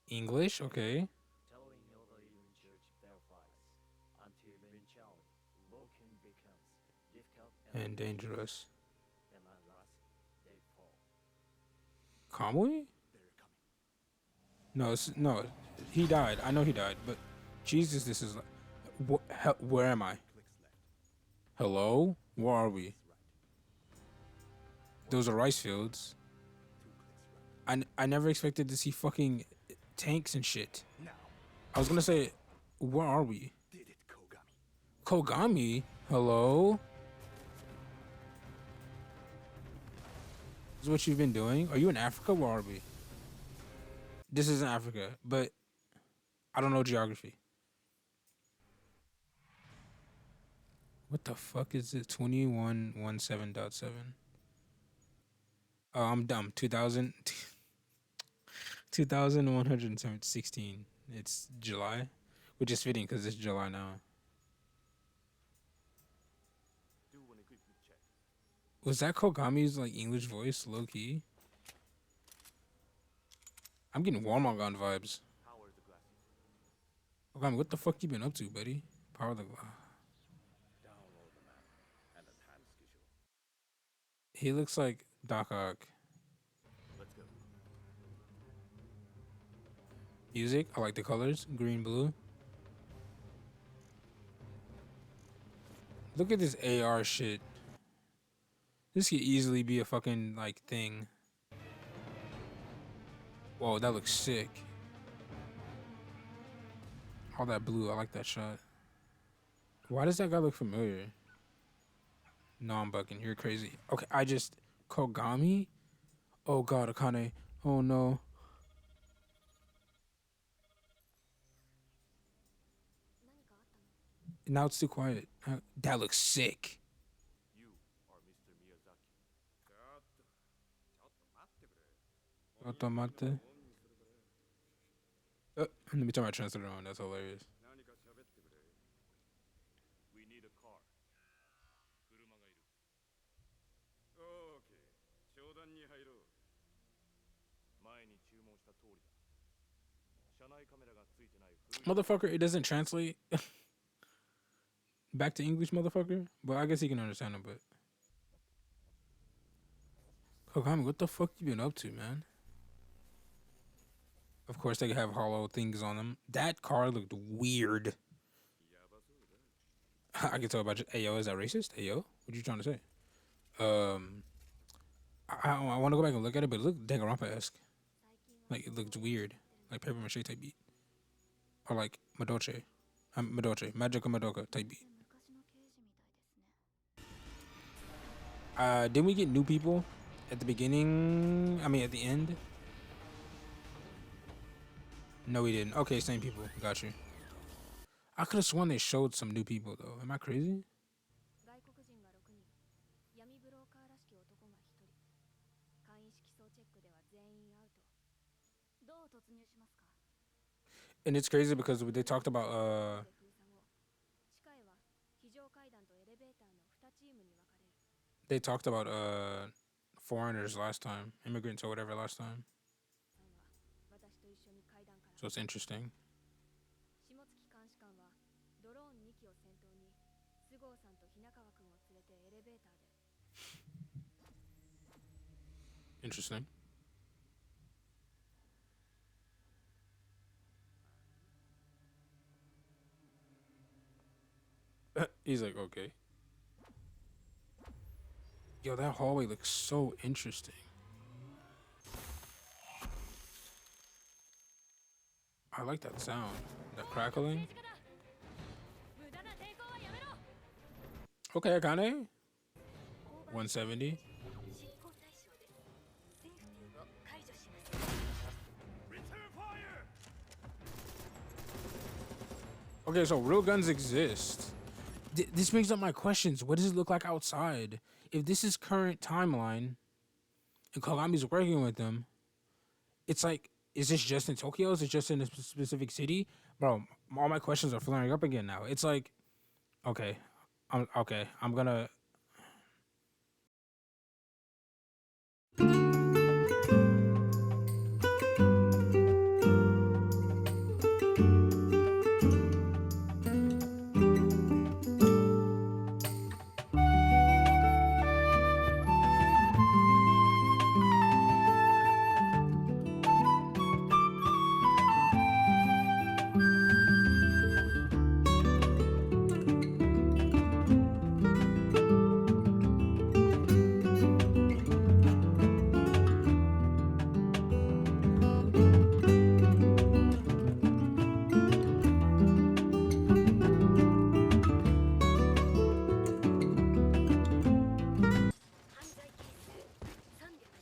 English, okay. And dangerous. Kamui? No, no, he died. I know he died, but Jesus, this is like, where am I? Hello? Where are we? Those are rice fields. I never expected to see fucking tanks and shit. I was gonna say, where are we? Kogami? Hello? This is what you've been doing? Are you in Africa? Where are we? This isn't Africa, but I don't know geography. What the fuck is it? 2117.7. Oh, I'm dumb. 2116. It's July, which is fitting because it's July now. Was that Kogami's like English voice, low key? I'm getting Warmongon vibes. Kogami, what the fuck you been up to, buddy? Power the glass. He looks like Doc Ock. Music, I like the colors, green, blue. Look at this AR shit. This could easily be a fucking like thing. Whoa, that looks sick. All that blue, I like that shot. Why does that guy look familiar? No, I'm bugging. You're crazy. Okay, Kogami? Oh god, Akane. Oh no. Now it's too quiet. That looks sick. Automate. Let me turn my translator on. That's hilarious. Motherfucker, it doesn't translate back to English, motherfucker. But I guess he can understand it, but Kogami, what the fuck you been up to, man? Of course, they have hollow things on them. That car looked weird. I can tell about you. Ayo, is that racist? Ayo, what you trying to say? I want to go back and look at it, but it looked Danganronpa-esque. Like, it looked weird. Like paper mache type beat. Or like Madoche. Madoche. Magical Madoka type beat. Didn't we get new people at the beginning? I mean, at the end? No, we didn't. Okay, same people. Got you. I could have sworn they showed some new people, though. Am I crazy? And it's crazy because they talked about foreigners last time, immigrants or whatever last time. So it's interesting. Interesting. He's like, okay. Yo, that hallway looks so interesting. I like that sound. That crackling. Okay, Akane. 170. Okay, so real guns exist. This brings up my questions. What does it look like outside? If this is current timeline and Kogami's working with them, it's like, is this just in Tokyo? Is it just in a specific city? Bro, all my questions are flaring up again now. It's like, okay, I'm gonna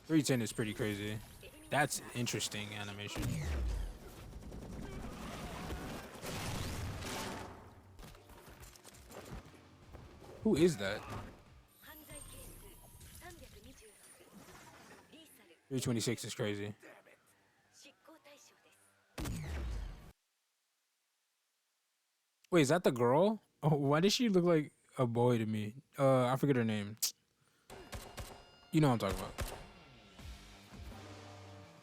310 is pretty crazy. That's interesting animation. Who is that? 326 is crazy. Wait, is that the girl? Oh, why does she look like a boy to me? I forget her name. You know what I'm talking about.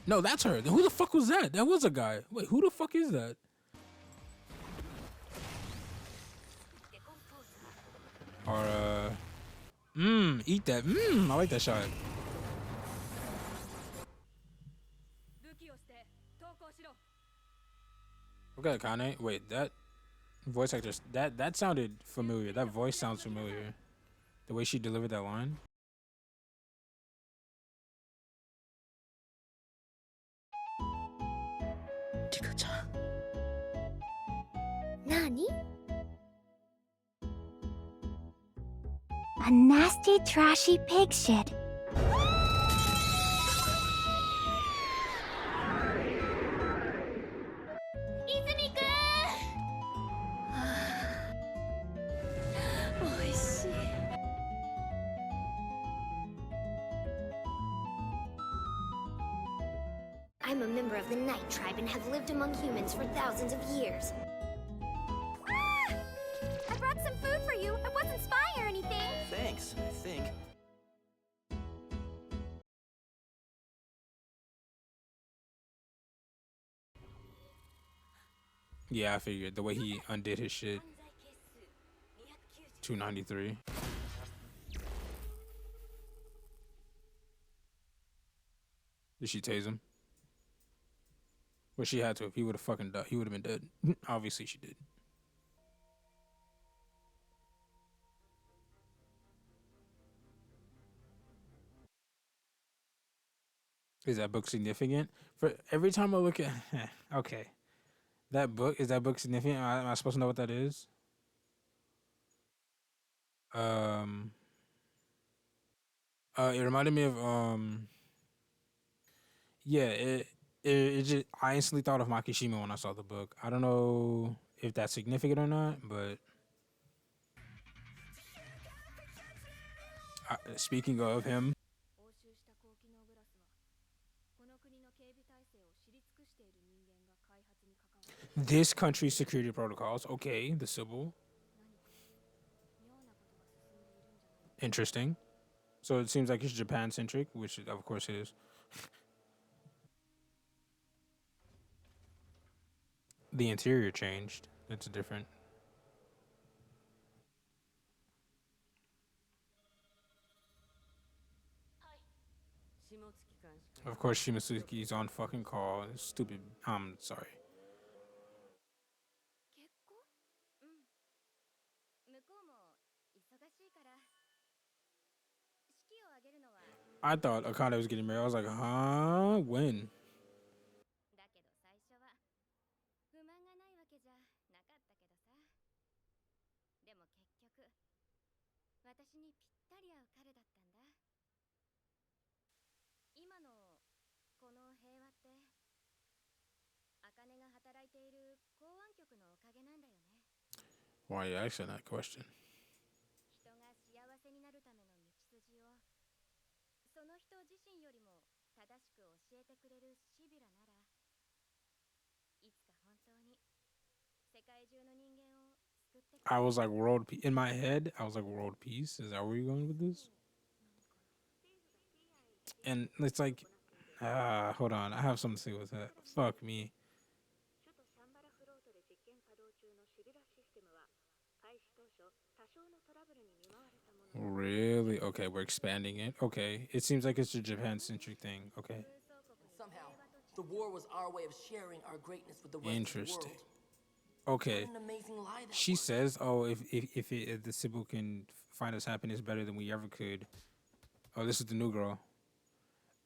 No, that's her. Who the fuck was that? That was a guy. Wait, who the fuck is that? Or, eat that. I like that shot. Okay, Akane. Wait, that voice actor, that sounded familiar. That voice sounds familiar. The way she delivered that line. Nani? A nasty, trashy pig shit. I'm a member of the Night Tribe and have lived among humans for thousands of years. Ah! I brought some food for you. I wasn't spying or anything. Thanks, I think. Yeah, I figured the way he undid his shit. 293. Did she tase him? Well, she had to. If he would have fucking died, he would have been dead. Obviously, she did. Is that book significant? For every time I look at, okay, that book significant? Am I supposed to know what that is? Um, it reminded me of yeah, it just I instantly thought of Makishima when I saw the book. I don't know if that's significant or not, but speaking of him, this country's security protocols. Okay, the Sibyl. Interesting. So it seems like it's Japan centric, which of course it is. The interior changed. It's different. Of course, Shimotsuki's on fucking call. Stupid. I'm sorry. I thought Akane was getting married. I was like, huh? When? Why are you asking that question? I was like world peace in my head. I was like world peace. Is that where you're going with this? And it's like, hold on. I have something to say with that. Fuck me. Really? Okay, we're expanding it. Okay, it seems like it's a Japan-centric thing. Okay, Somehow, the war was our way of sharing our greatness with the rest of the interesting. world. Okay, What an amazing lie that she was. says, "Oh, if the Sibyl can find us happiness better than we ever could." Oh, this is the new girl.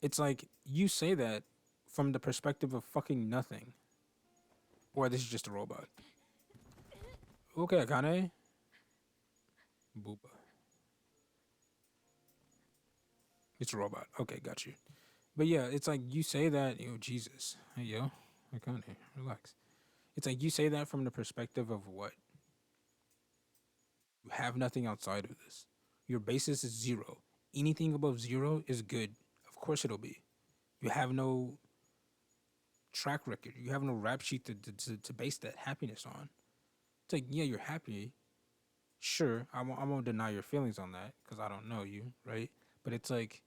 It's like you say that from the perspective of fucking nothing, or this is just a robot. Okay, Akane. Booba. It's a robot. Okay, got you. But yeah, it's like you say that, Jesus, hey yo, akane, relax. It's like you say that from the perspective of what? You have nothing outside of this. Your basis is zero. Anything above zero is good. Of course it'll be. You have no track record. You have no rap sheet to base that happiness on. It's like, yeah, you're happy. Sure, I won't deny your feelings on that because I don't know you, right? But it's like,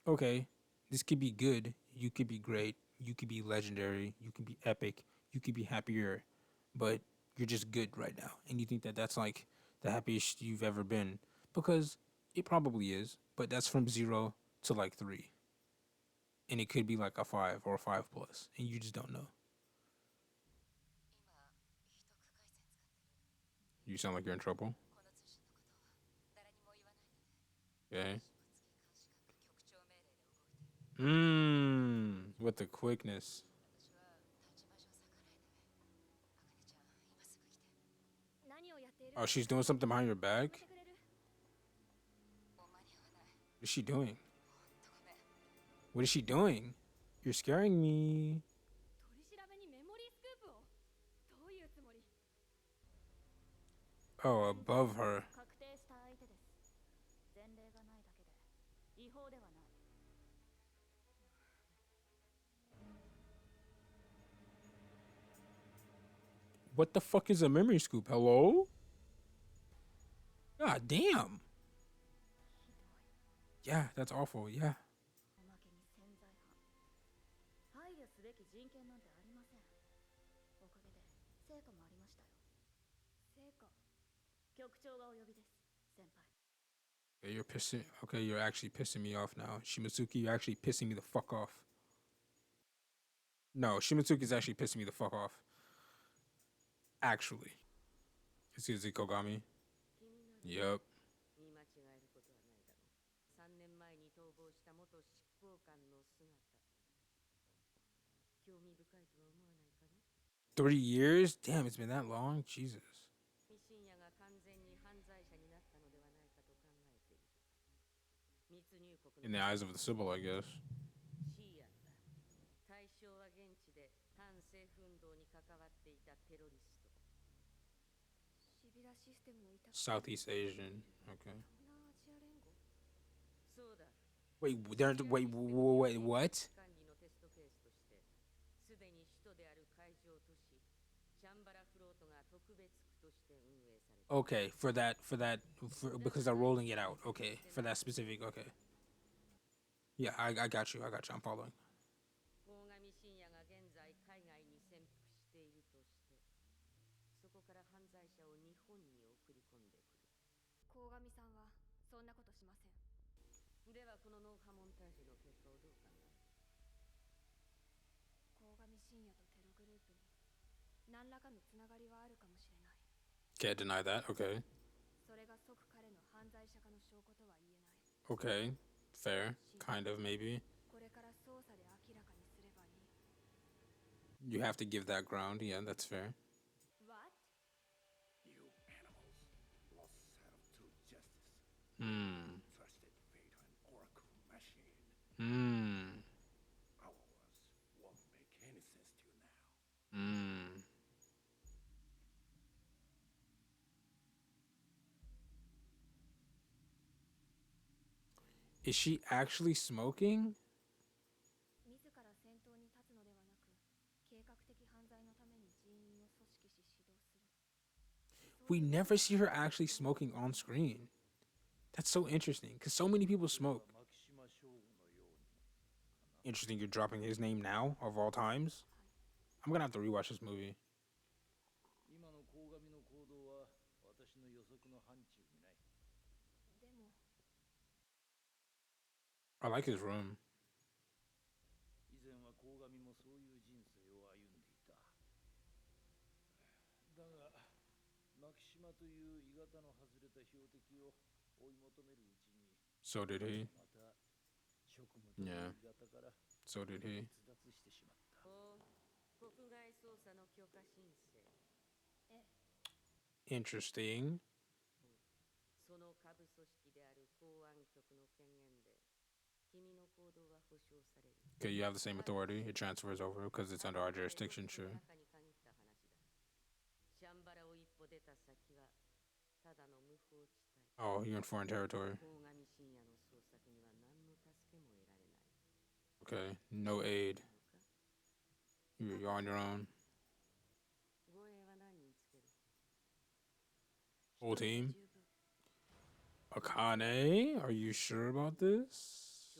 okay, this could be good. You could be great. You could be legendary. You could be epic. You could be happier, but you're just good right now. And you think that that's like the happiest you've ever been because it probably is, but that's from zero to like three. And it could be like a five or a five plus, and you just don't know. You sound like you're in trouble. Okay. With the quickness. Oh, she's doing something behind your back? What is she doing? What is she doing? You're scaring me. Oh, above her. What the fuck is a memory scoop? Hello? God damn. Yeah, that's awful. Yeah. Okay, you're pissing. Okay, you're actually pissing me off now. Shimotsuki, you're actually pissing me the fuck off. No, Shimotsuki is actually pissing me the fuck off. Actually. Is it kogami? Yep. $3 years? Damn, it's been that long? Jesus. In the eyes of the sibyl, I guess. Southeast Asian. Okay. Wait, what? Okay, because they're rolling it out. Okay, for that specific. Okay. Yeah, I got you. I'm following. Can't deny that. Okay. Okay. Fair. Kind of, maybe. You have to give that ground. Yeah, that's fair. You animals lost sight of true justice. Hmm. Trusted fate on oracle machine. Hmm. Our words won't make any sense to you now. Hmm. Is she actually smoking? We never see her actually smoking on screen. That's so interesting because so many people smoke. Interesting, you're dropping his name now of all times. I'm gonna have to rewatch this movie. I like his room. 以前は鴻上もそういう人生を歩んでいた。だが、makishima という鋳型の外れた標的を追い求めるうちに、So did he. また職務という鋳型から So did he. 逸脱してしまった。国外捜査の許可申請。Interesting. その下部組織である公安局の権限で Okay, you have the same authority. It transfers over because it's under our jurisdiction, sure. Oh, you're in foreign territory. Okay, no aid. You're on your own. Whole team. Akane, are you sure about this?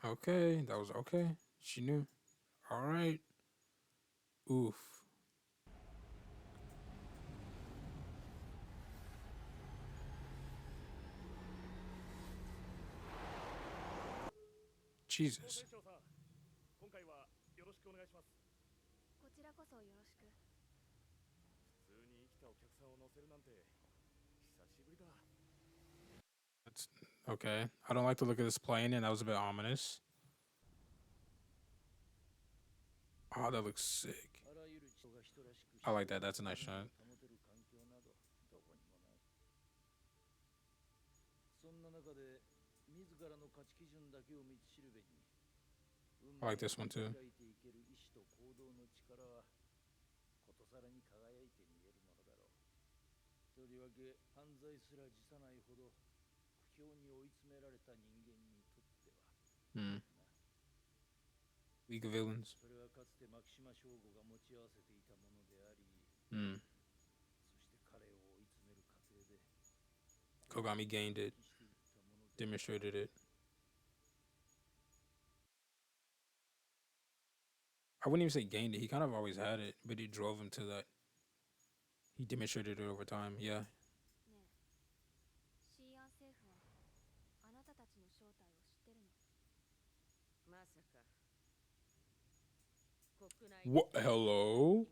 Okay, that was okay. She knew. All right. Oof. Jesus. 長さん、今回はよろしくお願いします。こちらこそよろしく。普通に生きたお客さんを乗せるなんて久しぶりだ。That's okay. I don't like the look of this plane, and that was a bit ominous. Oh, that looks sick. あらゆる人が人らしく I like that. That's a nice shot. 保てる環境などどこにもない。そんな中で自らの価値基準だけを道しるべに、I like this one too. 開いていける意志と行動の力はことさらに輝いて見えるものだろう。とりわけ犯罪すら辞さないほど苦境に追い詰められた人間にとっては。Hmm. League of Villains. それはかつてマキシマ将軍が持ち合わせていたものであり、 Hmm. そして彼を追い詰める過程で Kogami gained it, demonstrated it. I wouldn't even say gained it. He kind of always had it, but he drove him to that. He demonstrated it over time. Yeah. ねえ、シーアン政府はあなたたちの正体を知ってるの？ What? Hello?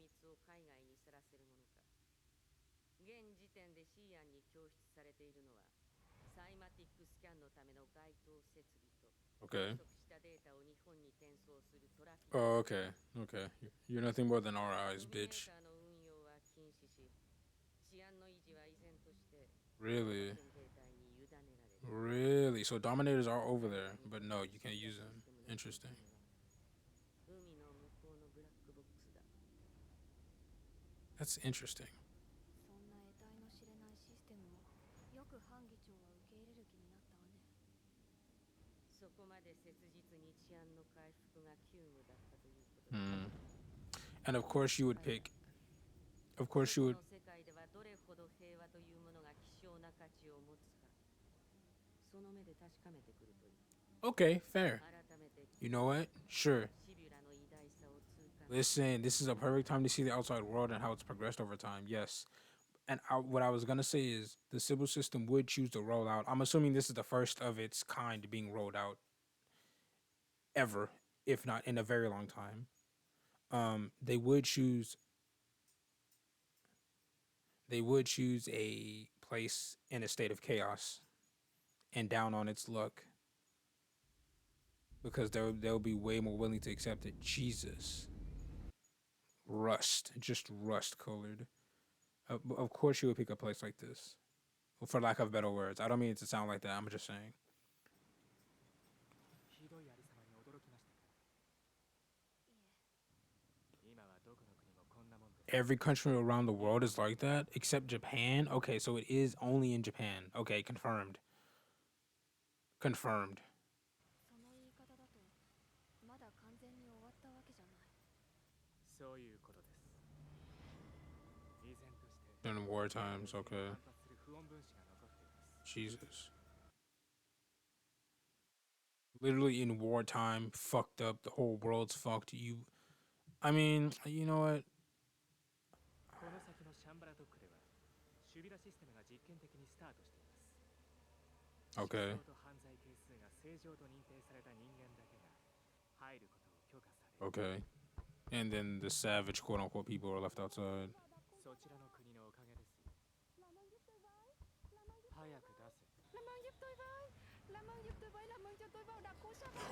現時点でシーアンに供出されているのはサイマティックスキャンのための該当設備と Okay. 捕捉したデータを日本に転送するトラック Oh, okay. Okay. You're nothing more than our eyes, ドミネー bitch. ターの運用は禁止し治安の維持は依然として Really? 軍兵隊に委ねられる Really? So dominators are over there, but no, you can't use them. Interesting. 海の向こうのブラックボックスだ That's interesting. そんな得体の知れないシステムをよくハン議長は受け入れる気になったわね。そこまで切実に治安の回復が急務だったということだ Hmm. And of course you would pick. Of course you would. この世界ではどれほど平和というものが希少な価値を持つかその目で確かめてくるといい Okay, fair. 改めて You know what? Sure. シビュラの偉大さを痛感 Listen, this is a perfect time to see the outside world and how it's progressed over time. Yes. And what I was going to say is the Sibyl system would choose to roll out. I'm assuming this is the first of its kind being rolled out ever, if not in a very long time. They would choose a place in a state of chaos and down on its luck because they'll be way more willing to accept it. Jesus. Rust, just rust colored. Of course you would pick a place like this. For lack of better words. I don't mean it to sound like that. I'm just saying. ひどいありさまに驚きましたか。今はどこの国もこんなもんです。 Every country around the world is like that except Japan. Okay, so it is only in Japan. Okay, confirmed. Confirmed. その言い方だとまだ完全に終わったわけじゃない。そういうことです。依然として During war times, okay. 反発する不穏分子が残っています。 Jesus. Literally in wartime, fucked up. The whole world's fucked. I mean, you know what? この先のシャンバラドックではシュビラシステムが実験的にスタートしています。 Okay. 失踪と犯罪係数が正常と認定された人間だけが入ることを許可される。 Okay. And then the savage, quote unquote, people are left outside. そちらの国のおかげですよ。早く出せ。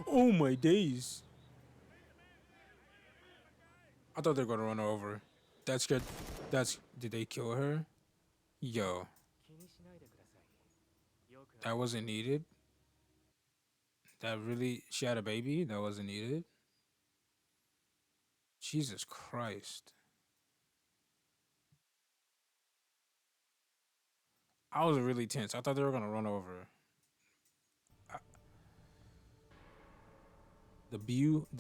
Oh my days. I thought they were gonna run her over. That's good. Did they kill her? Yo. 気にしないでください。That wasn't needed. That really, she had a baby. That wasn't needed. Jesus Christ. I was really tense. I thought they were gonna run over. The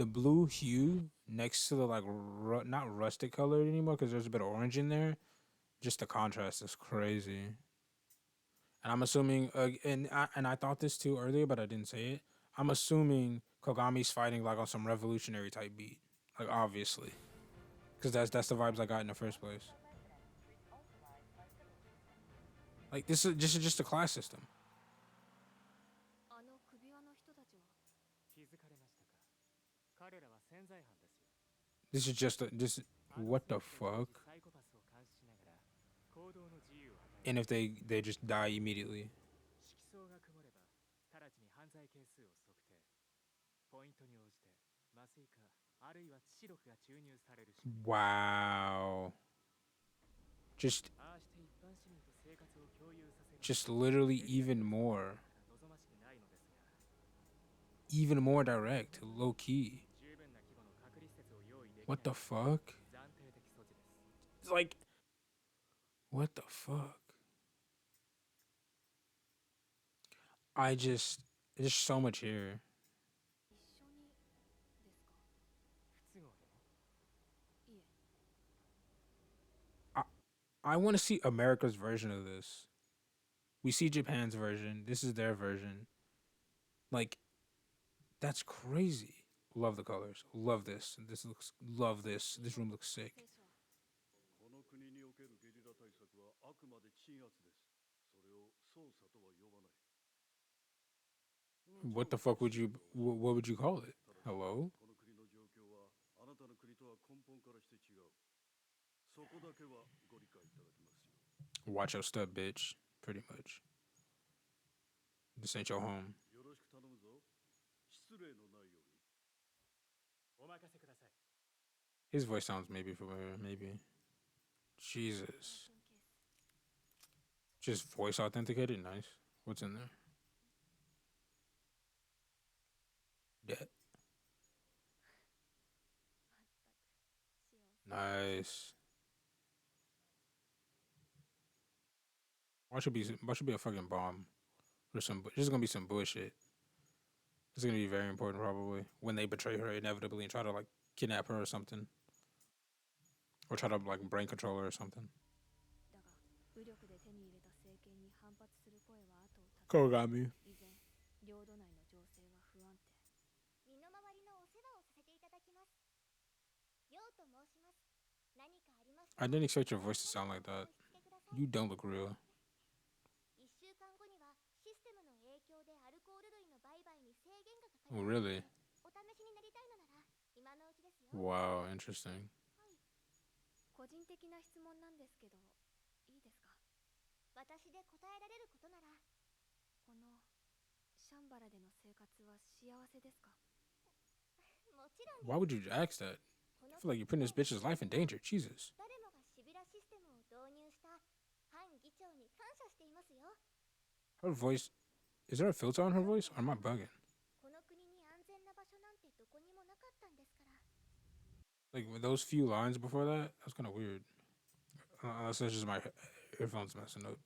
blue hue next to the like not rustic color anymore because there's a bit of orange in there. Just the contrast is crazy. And I'm assuming, and I thought this too earlier, but I didn't say it. I'm assuming Kogami's fighting like on some revolutionary type beat, like obviously, because that's the vibes I got in the first place. Like this is just a class system. あの首輪の人たちは気づかれましたか。彼らは潜在犯ですよ。 This is just a this. What the fuck? サイコパスを監視しながら行動の自由を与え、 And if they just die immediately. 色相が曇れば直ちに犯罪係数を測定。ポイントに応じて麻酔かあるいは致死力が注入されるし、 Wow. Just ああして一般市民と生活を共有させる。 just literally even more 望ましくないのですが、 even more direct, low key. 十分な規模の隔離施設を用意できない。 What the fuck? 暫定的措置です。 It's like, what the fuck? There's so much here. 一緒にですか。不都合でも いえ、 I want to see America's version of this. We see Japan's version. This is their version. Like, that's crazy. Love the colors. Love this. Love this. This room looks sick. 聖書はこの国におけるゲリラ対策はあくまで鎮圧です。それを捜査とは呼ばない。 What the fuck would you, what would you call it? Hello? この国の状況はあなたの国とは根本からして違う。そこだけはご理解いただきますよ。 Watch your step, bitch. Pretty much. This ain't your home. よろしく頼むぞ。失礼のないように。お任せください。 His voice sounds maybe familiar, maybe. Jesus. ケース。 Just voice authenticated? Nice. What's in there? Dead. まったく。幸せ。 Nice. Why should be a fucking bomb? Or some, this is gonna be some bullshit. This is gonna be very important probably when they betray her inevitably and try to like kidnap her or something. Or try to like brain control her or something. だが、武力で手に入れた政権に反発する声は後を絶たず、 Kogami. 依然、領土内の情勢は不安定。身の回りのお世話をさせていただきます。ようと申します。何かありましたら I didn't expect your voice to sound like that. お申し付けください。 You don't look real. 1週間後にはシステムの影響でアルコール類の売買に制限がかか Oh, ります。 really? お試しになりたいのなら今のうちですよ。 Wow, interesting. 個人的な質問なんですけど、いいですか。私で答えられることなら。このシャンバラでの生活は幸せですか。もちろんです。 Why would you ask that? この I feel like you're putting this bitch's life in danger. Jesus. 誰もがシビラシステムを導入した反議長に感謝していますよ。 Her voice. Is there a filter on her voice? Or am I bugging? この国に安全な場所なんてどこにもなかったんですから。 Like with those few lines before that, that's kind of weird. Unless it's just my earphones messing up.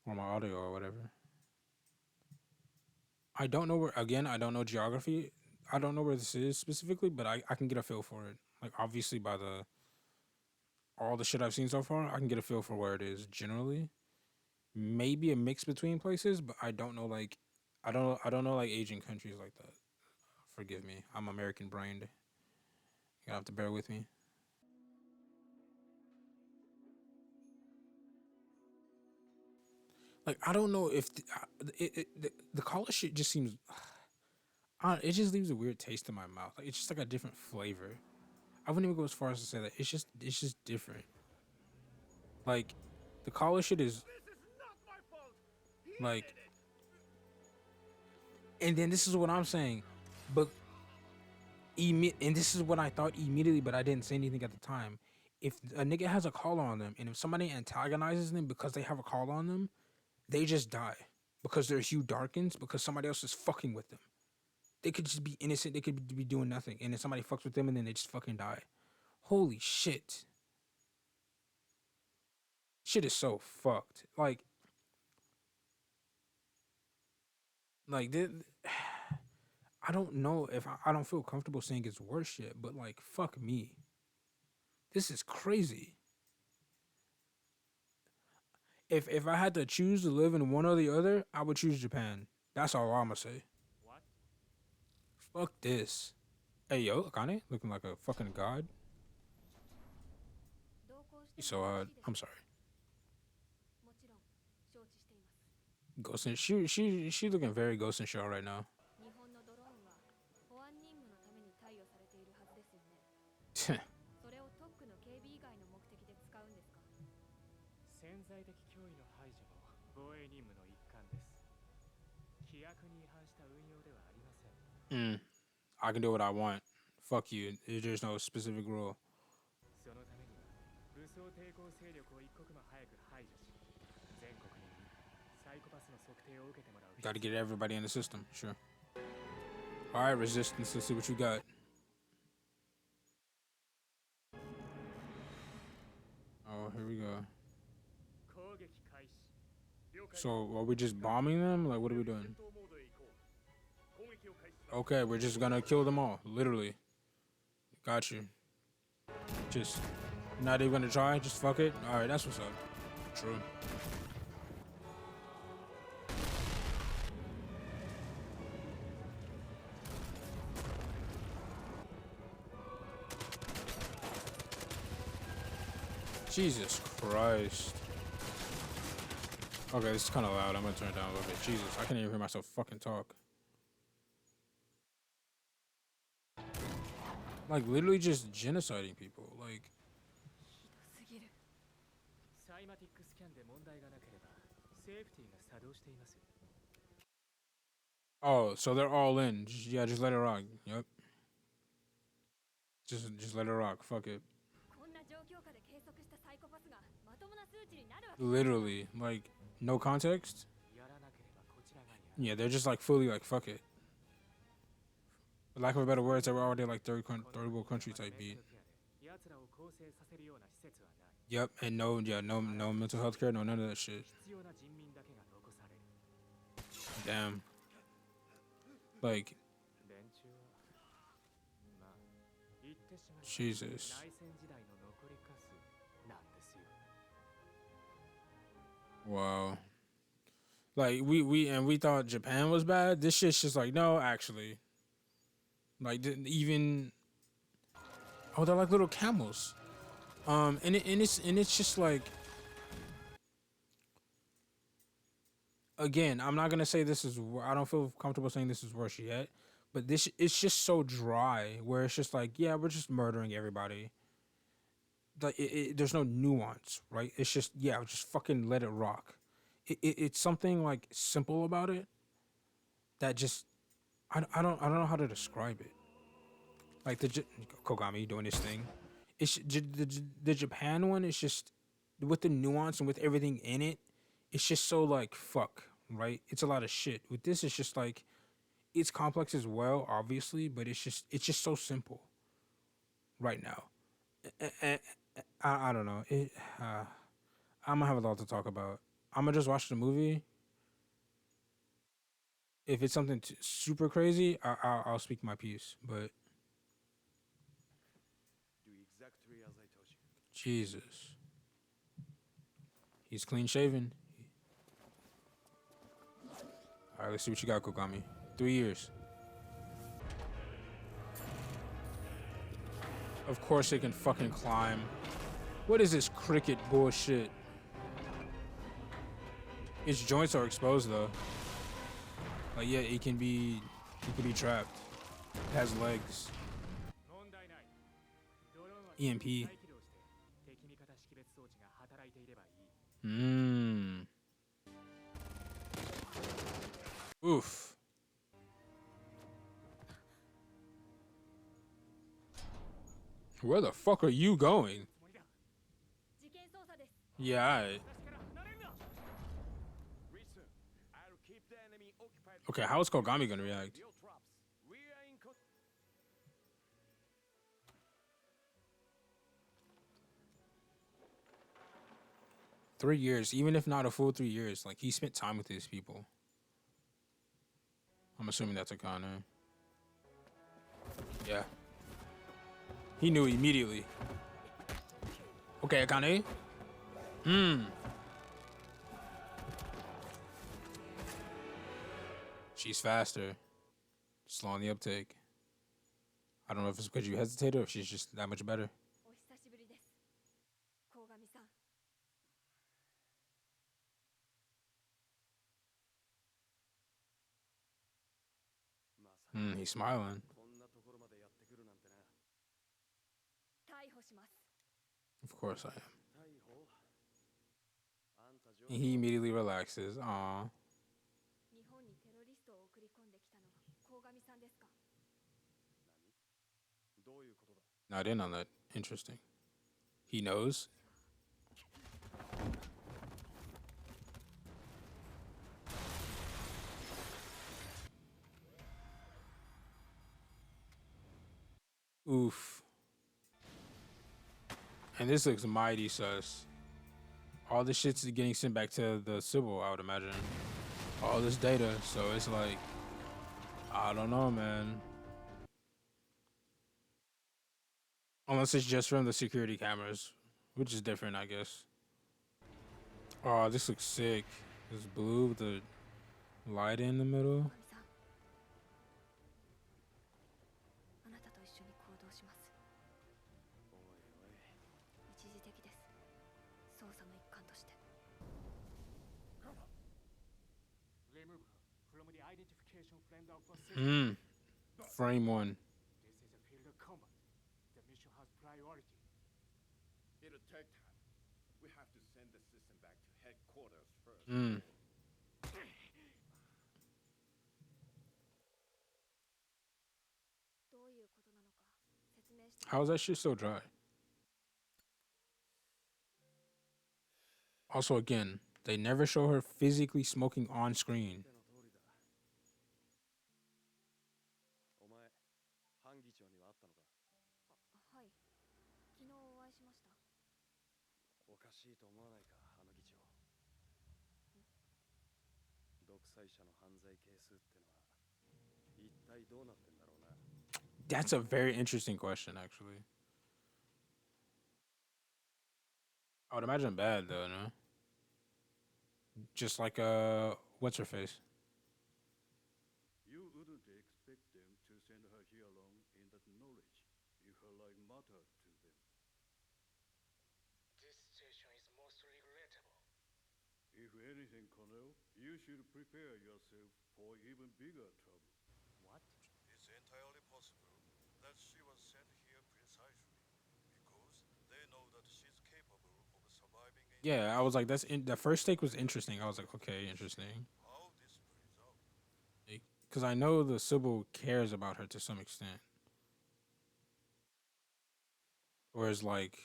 Or my audio or whatever. I don't know where, again, I don't know geography. I don't know where this is specifically, but I can get a feel for it. Like obviously by all the shit I've seen so far, I can get a feel for where it is generally. Maybe a mix between places, but I don't know like I don't know like Asian countries like that. Forgive me. I'm American brained. You have to bear with me. Like I don't know if the color shit just seems. It just leaves a weird taste in my mouth. Like it's just like a different flavor. I wouldn't even go as far as to say that. It's just different. Like the collar shit is like, and then this is what I'm saying, but and this is what I thought immediately, but I didn't say anything at the time. If a nigga has a collar on them, and if somebody antagonizes them because they have a collar on them, they just die. because their hue darkens because somebody else is fucking with them. They could just be innocent. They could be doing nothing, and then somebody fucks with them, and then they just fucking die. Holy shit! Shit is so fucked. Like this, I don't know if I don't feel comfortable saying it's worse yet, but like fuck me. This is crazy. If I had to choose to live in one or the other, I would choose Japan. That's all I'm gonna say. What? Fuck this. Hey yo, Akane, looking like a fucking god. 同行して He's も so よろ odd. しいです I'm か sorry. もちろん承知しています Ghost in she looking very Ghost in Shell right now. 日本のドローンは保安任務のために貸与されているはずですよねそれを特区の警備以外の目的で使うんですか潜在的脅威の排除も防衛任務の一環です。規約に違反した運用ではありません。 I can do what I want. Fuck you. There's no specific rule. そのためには武装抵抗勢力を一刻も早く排除し、全国民にサイコパスの測定を受けてもらう。 Gotta get everybody in the system. Sure. Alright, resistance. Let's see what you got. Oh, here we go. 攻撃開始。了解。 So are we just bombing them? Like what are we doing? 戦闘モードへ行こう。攻撃を開始。 Okay, we're just gonna kill them all. Literally. Got you. Just not even gonna try. Just fuck it. Alright, that's what's up. True. Jesus Christ. Okay, this is kind of loud. I'm gonna turn it down a little bit. Jesus, I can't even hear myself fucking talk. Like, literally just genociding people. Like, ひどすぎるサイマティックスキャンで問題がなければ、セーフティーが作動しています。 oh, so they're all in. Yeah, just let it rock. Yep. Just let it rock. Fuck it. こんな状況下で計測したサイコパスがまともな数値になるわけない Literally, like, no context. やらなければこちら側に Yeah, they're just like fully like, fuck it. For lack of a better words, they were already like third world country type beat. 奴らを構成させるような施設はない。 Yep, and no mental health care, no none of that shit. 必要な人民だけが残される。 Damn. Like, 連中は、まあ、言ってしまえば Jesus. 内戦時代の残りカスなんですよ。 Wow. Like we thought Japan was bad. This shit's just like, no, actually. Like didn't even. Oh, they're like little camels. And it's just like. Again, I'm not gonna say this is. I don't feel comfortable saying this is worse yet, but this it's just so dry where it's just like, yeah, we're just murdering everybody. Like there's no nuance, right? It's just yeah, just fucking let it rock. It's something like simple about it that just I don't know how to describe it. Like Kogami doing his thing. It's the Japan one. It's just with the nuance and with everything in it. It's just so like fuck, right? It's a lot of shit. With this, it's just like it's complex as well, obviously, but it's just so simple. Right now, I don't know. I'm gonna have a lot to talk about. I'm gonna just watch the movie. If it's something super crazy, I'll speak my piece. But Do exactly as I told you. Jesus, he's clean shaven. All right, let's see what you got, Kogami. 3 years. Of course they can fucking climb. What is this cricket bullshit? Its joints are exposed though. Like yeah, it can be trapped. It has legs. 問題ない。ドローンは EMP 再起動して敵味方識別装置が働いていればいい。 Oof. Where the fuck are you going? 事件捜査です Yeah, alright. Listen, I'll keep Okay, how is Kogami gonna react? Real traps. We are in 3 years, even if not a full 3 years, like he spent time with his people. I'm assuming that's akane. Yeah. He knew immediately. Okay, akane. She's faster. Slowing the uptake. I don't know if it's because you hesitated or if she's just that much better. お久しぶりです。鴻上さん。He's smiling. こんなところまでやってくるなんてな。逮捕します。 Of course I am. 逮捕あんた上 And he immediately relaxes. Aw. 日本にテロリストを送り込んできたのは鴻上さんですか？何どういうことだ Not in on that. Interesting. He knows. Oof. And this looks mighty sus. All this shit's getting sent back to the sibyl, I would imagine. All this data, so it's like, I don't know, man. Unless it's just from the security cameras, which is different, I guess. Oh, this looks sick. This blue with the light in the middle. 鴻上さん。あなたと一緒に行動します。おいおい一時的です。捜査の一環として。 Remove her from the identification frame of a system. Frame one. This is a field of combat. The mission has priority. It'll take time. We have to send the system back to headquarters first. どういうことなのか説明して。 How is that shit so dry? Also, again, they never show her physically smoking on screen. 手の通りだお前班議長には会ったのかはい。昨日お会いしました。おかしいと思わないかあの議長独裁者の犯罪係数ってのは一体どうなってんだろうな That's a very interesting question, actually. I would imagine bad, though, no? Just like, what's her face? You wouldn't expect them to send her here alone in that knowledge if her life mattered to them. This situation is most regrettable. If anything, Colonel, you should prepare yourself for even bigger trouble. What? It's entirely possible that she was sent here precisely because they know that she's capable of surviving in Yeah, I was like, the first take was interesting. I was like, okay, interesting. how this plays out. Because I know the sibyl cares about her to some extent. Whereas, like,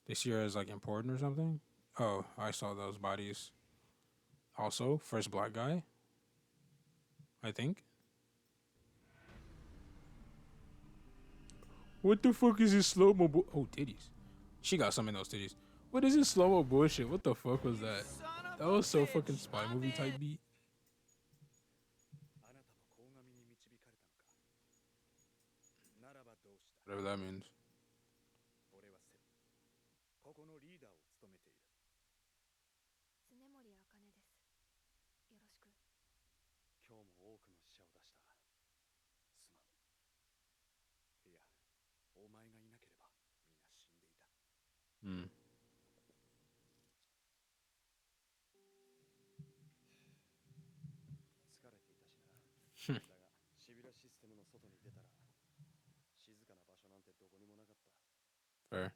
they see her as, like, important or something. Oh, I saw those bodies. Also, first black guy, I think. What the fuck is this slow-mo oh, titties. She got some in those titties. What is this slow-mo bullshit? What the fuck was that? That was so fucking spy movie type beat. あなたも鴻上に導かれたのかならばどうした Whatever that means. 俺はセブここのリーダーを務めている常森茜です。よろしく。今日も多くの死者を出したすまんいやお前がいなければ皆死んでいた Hmm. 疲れていたしなだがシビラシステムの外に出たら静かな場所なんてどこにもなかった Fair.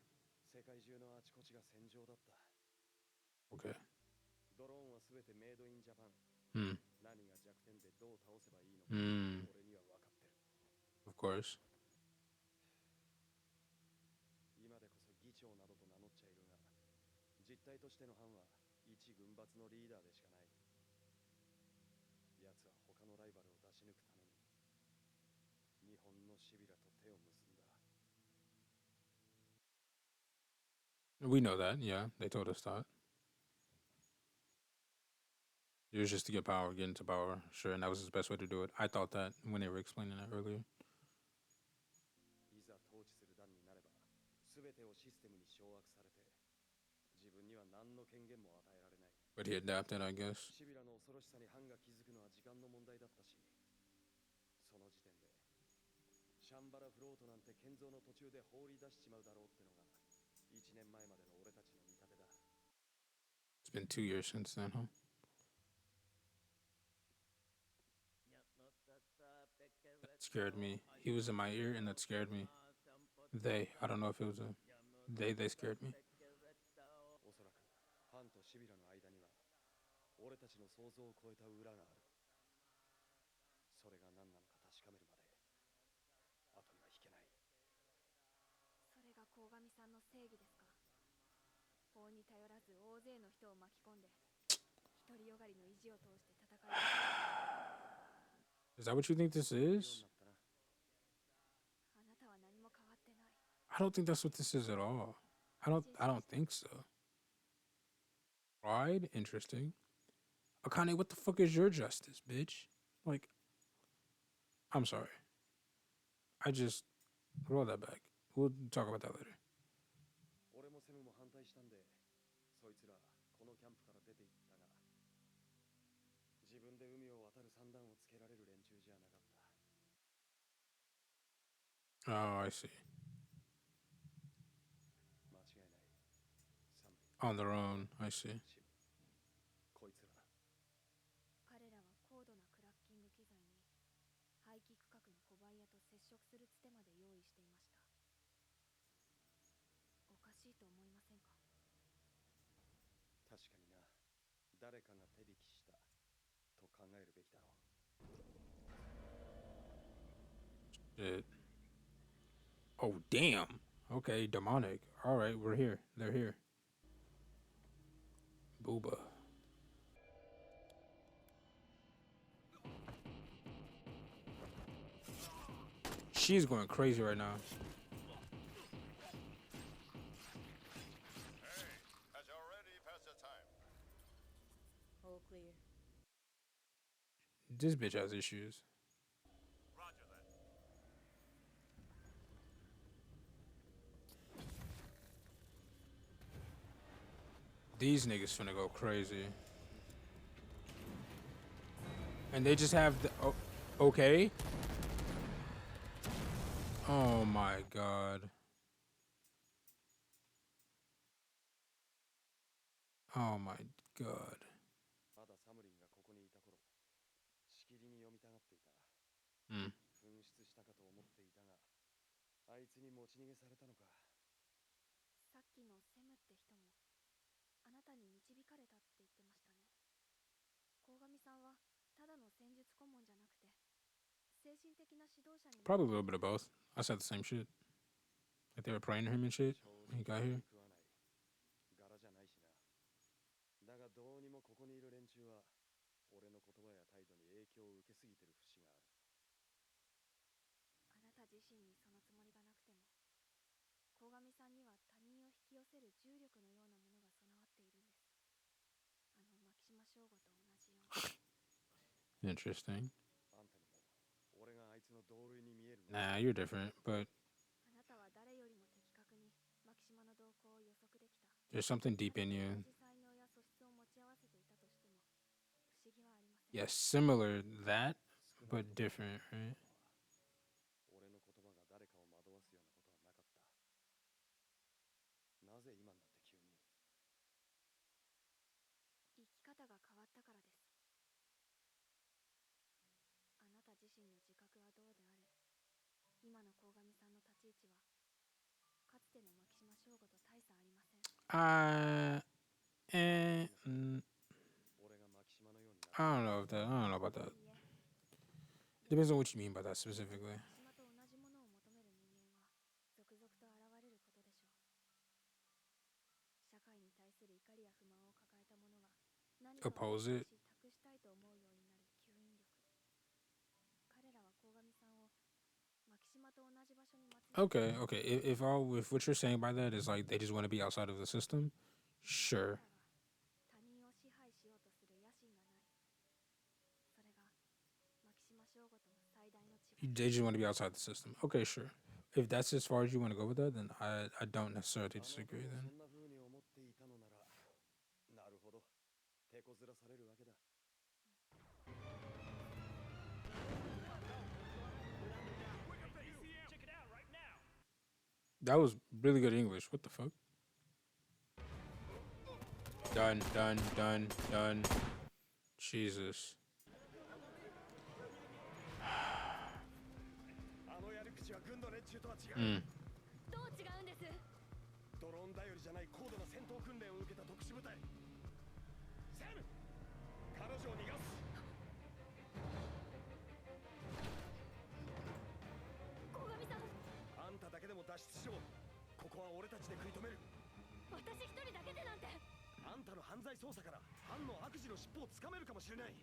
世界中のあちこちが戦場だった Okay. ドローンはすべてメイドインジャパン Hmm. 何が弱点でどう倒せばいいのか Hmm. 俺には分かってる Of course. 今でこそ議長などと名乗っちゃいるが実態としての班は一軍閥のリーダーでしかない奴は他のライバルを出し抜くために日本のシビラと手を結んだ。 We know that, yeah. They told us that. It was just to get power, get into power. Sure, and that was his best way to do it. I thought that when they were explaining that earlier. いざ統治する段になれば全てをシステムに掌握されて自分には何の権限も与えられない。 But he adapted, I guess. シビラの恐ろしさにハンが気づくのは時間の問題だったし、その時点でシャンバラフロートなんて建造の途中で放り出しちまうだろうってのが1年前までの俺たちの見立てだ。 It's been 2 years since then, huh? That scared me. He was in my ear, and that scared me. I don't know if it was a they scared me. おそらくハンとシビラの間には俺たちの想像を超えた裏がある。それが何なのか確かめるまで後には引けない。それが鴻上さんの正義ですか。法に頼らず大勢の人を巻き込んで独りよがりの意地を通して戦い。 Is that what you think this is? あなたは何も変わってない。 I don't think that's what this is at all. I don't think so. Pride? Interesting. Akane, what the fuck is your justice, bitch? Like, I'm sorry. I just roll that back. We'll talk about that later. 俺もセムも反対したんで、そいつらこのキャンプから出て行ったが、自分で海を渡る算段をつけられる連中じゃなかった。 Oh, I see. 間違いない。サム。 On their own, I see. こいつらだ。彼らは高度なクラッキング機材に排気区画のコバイヤと接触するつてまで用意していました。おかしいと思いませんか。確かにな。誰かが手引きしたと考えるべきだろう。 Shit. Oh, damn. Okay, demonic. All right, we're here. They're here. Booba. She's going crazy right now. Hey, has you already passed the time? All clear. This bitch has issues. Roger that. These niggas finna go crazy. And they just have the... Oh, okay. Oh my god. Oh my god. まだサムリンがここにいた頃、しきりに読みたがっていた。Hmm. 紛失したかと思っていたが、あいつに持ち逃げされたのか。さっきのセムって人もあなたに導かれたって言ってましたね。鴻上さんはただの戦術顧問じゃなくて精神的な指導者に。 Probably a little bit of both. I said the same shit. Like they were praying to him and shit when he got here. 柄じゃないしな。だがどうにもここにいる連中は俺の言葉や態度に影響を受けすぎてる節がある。あなた自身にそのつもりがなくても鴻上さんには他人を引き寄せる重力のようなものが備わっているんです。あの牧島省吾と同じように。 Interesting. あんたにも俺があいつの同類に見える。 Nah, you're different, but あなたは誰よりも的確に牧島の動向を予測できた。 there's something deep in you. 同じ才能や素質を持ち合わせていたとしても不思議はありません。 Yeah, similar that, but different, right? 俺の言葉が誰かを惑わすようなことはなかった。なぜ今になって急に。生き方が変わったからです。あなた自身の自覚はどうであれ、今の鴻上さんの立ち位置はかつての牧島省吾と大差ありません。俺が牧島のように I don't know about that. Depends on what you mean by that specifically. 牧島と同じものを求める人間は続々と現れることでしょう。社会に対する怒りや不満を抱えた者が何かを Oppose it. 託したいと思うようになる吸引力。Okay, okay. If what you're saying by that is like they just want to be outside of the system, sure. 他人を支配しようとする野心がない。それがマキシマ将吾との最大の違い。 They just want to be outside the system. Okay, sure. If that's as far as you want to go with that, then I don't necessarily あの disagree 頃 then. そんな風に思っていたのなら、なるほど。手こずらされるわけだ。 That was really good English. What the fuck? Done, done, done, done. Jesus. あのやり口は軍の連中とは違う。 Mm. どう違うんです？ドローン頼りじゃない高度な戦闘訓練を受けた特殊部隊。セム、彼女を逃がす。鴻上さん、あんただけでも脱出しろ。ここは俺たちで食い止める。私一人だけでなんて。あんたの犯罪捜査から犯の悪事の尻尾をつかめるかもしれない。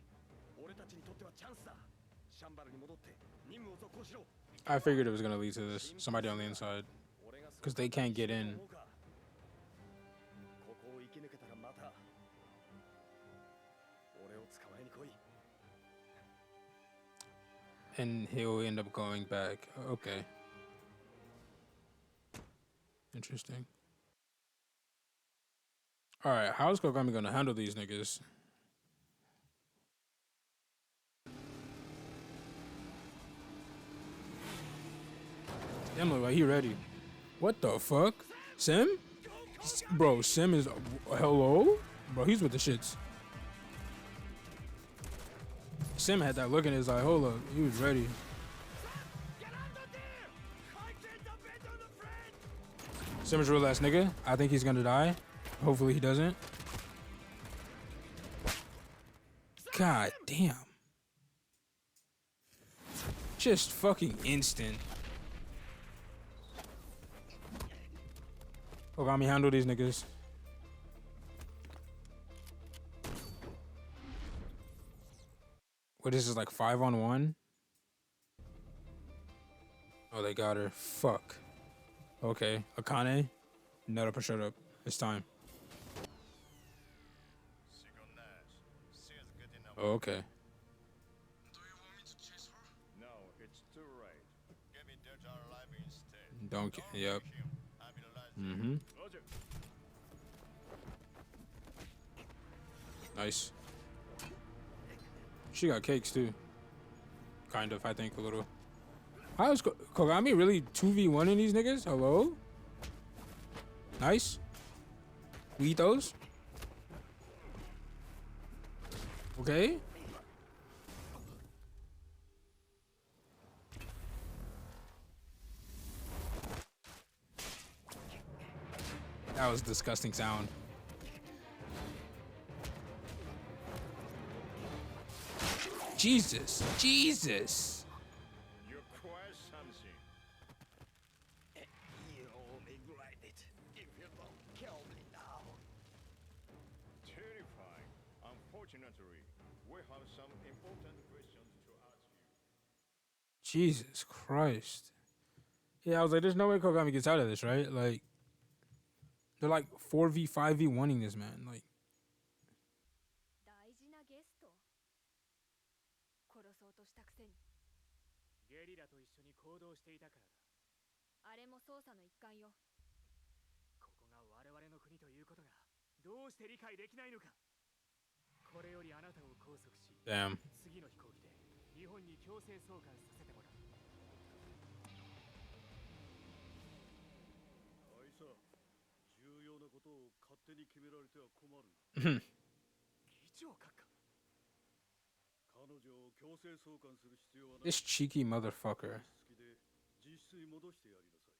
俺たちにとってはチャンスだ。シャンバルに戻って任務を続行しろ。 I figured it was gonna lead to this. Somebody on the inside. Because they can't get in. ここを生き抜けたらまた俺を捕まえに来い。 And he'll end up going back. Okay. Interesting. Alright, how's Kogami gonna handle these niggas? Damn, look like he ready. What the fuck? Sim? Bro, Sim is... Hello? Bro, he's with the shits. Sim had that look in his eye. Hold up. He was ready. Sim's real ass nigga. I think he's gonna die. Hopefully he doesn't. God damn. Just fucking instant. Kogami, handle these niggas. What is this, like 5-on-1? Oh, they got her. Fuck. Okay, Akane, nut up or shut up. It's time. Oh, okay. Do you want me to chase her? No, it's too late. Get me dead or alive instead. Don't get. Yep. I mean, alive. Mm-hmm. Roger. Nice. She got cakes too. Kind of, I think, a little. How is Kogami really 2v1 in these niggas? Hello? Nice. We eat those? Okay. That was a disgusting sound. Jesus. Jesus. You quite something. You'll regret it if you don't kill me now. Terrifying. Unfortunately, we have some important questions to ask you. Jesus Christ. Yeah, I was like, there's no way Kogami gets out of this, right? Like, they're like 4v, 5v1ing this man. Like, 大事なゲスト。殺そうとしたくせに。ゲリラと一緒に行動していたからだ。あれも捜査の一環よ。ここが我々の国ということがどうして理解できないのか。これよりあなたを拘束し、 damn. 次の飛行機で日本に強制送還させてもらう。大佐、重要なことを勝手に決められては困るな。議長閣下。彼女を強制送還する必要はない。 This cheeky motherfucker. 好きで実質に戻してやりなさい。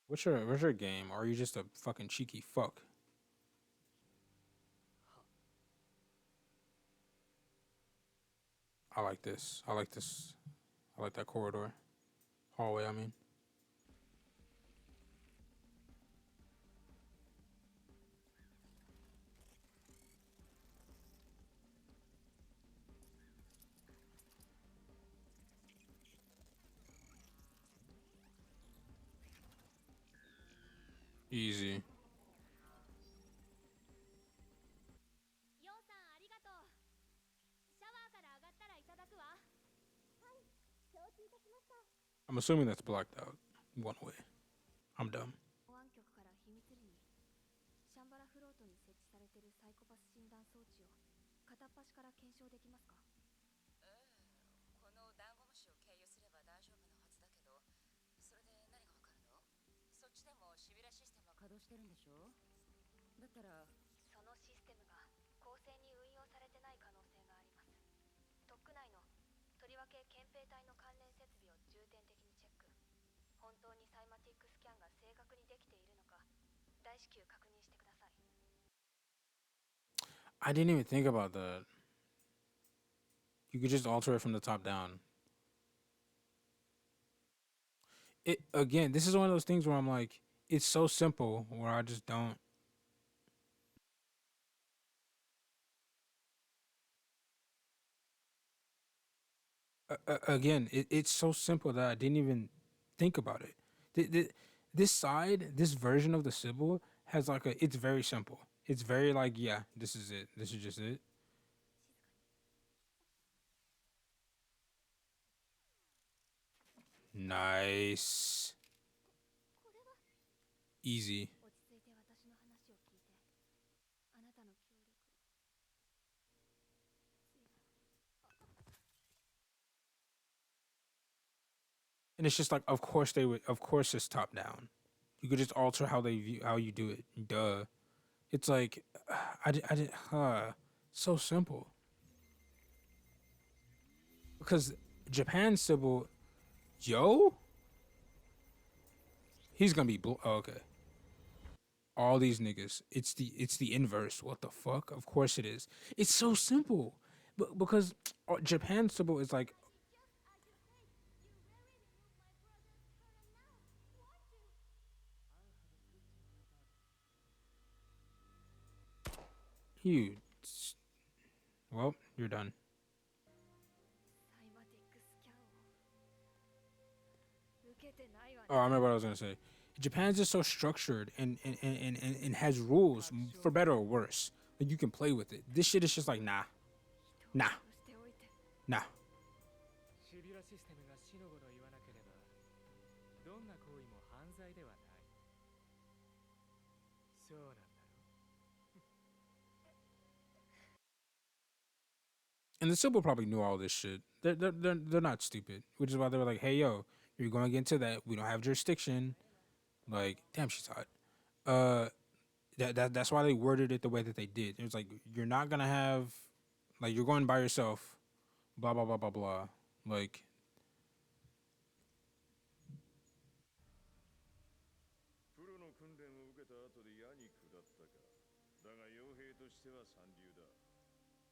What's your game? Or are you just a fucking cheeky fuck? I like this. I like this. I like that corridor. Hallway, I mean. Easy. ヨウさんありがとう。シャワーから上がったらいただくわ。はい、承知いたしました。 I'm assuming that's blocked out one way. I'm dumb. 保安局から秘密裏にシャンバラフロートに設置されているサイコパス診断装置を片っ端から検証できますか？このダンゴムシを経由すれば大丈夫なはずだけど、それで何がわかるの？そっちでもシビュラシステムは稼働してるんでしょ？だったらそのシステムが公正に運用されてない可能性があります。特区内のとりわけ憲兵隊の関連設備を重点的にチェック。本当にサイマティックスキャンが正確にできているのか大至急確認してください。 I didn't even think about that. You could just alter it from the top down. It again, this is one of those things where I'm like, it's so simple where I just don't. Again, it's so simple that I didn't even think about it. This side, this version of the symbol has like a. It's very simple. It's very like, yeah, this is it. This is just it. Nice. Easy. 落ち着いて私の話を聞いて、あなたの協力。 And it's just like, of course they would. Of course it's top down. You could just alter how they view how you do it. Duh. It's like, I did. So simple. Because Japan symbol, yo, he's gonna be. Oh, okay. All these niggas. It's the inverse. What the fuck? Of course it is. It's so simple. But because Japan symbol is like. You. Well, you're done. Oh, I remember what I was gonna say. Japan's just so structured and has rules for better or worse. Like you can play with it. This shit is just like nah, nah, nah. シビュラシステムが死のごと言わなければどんな行為も犯罪ではない。そうなんだろう。 And the symbol probably knew all this shit. They're not stupid, which is why they were like, hey yo, you're going to get into that. We don't have jurisdiction. Like, damn, she's hot. That's why they worded it the way that they did. It was like, you're not gonna have, like, you're going by yourself. Blah blah blah blah blah. Like. プロの訓練を受けた後で矢に下ったか。だが傭兵としては三流だ。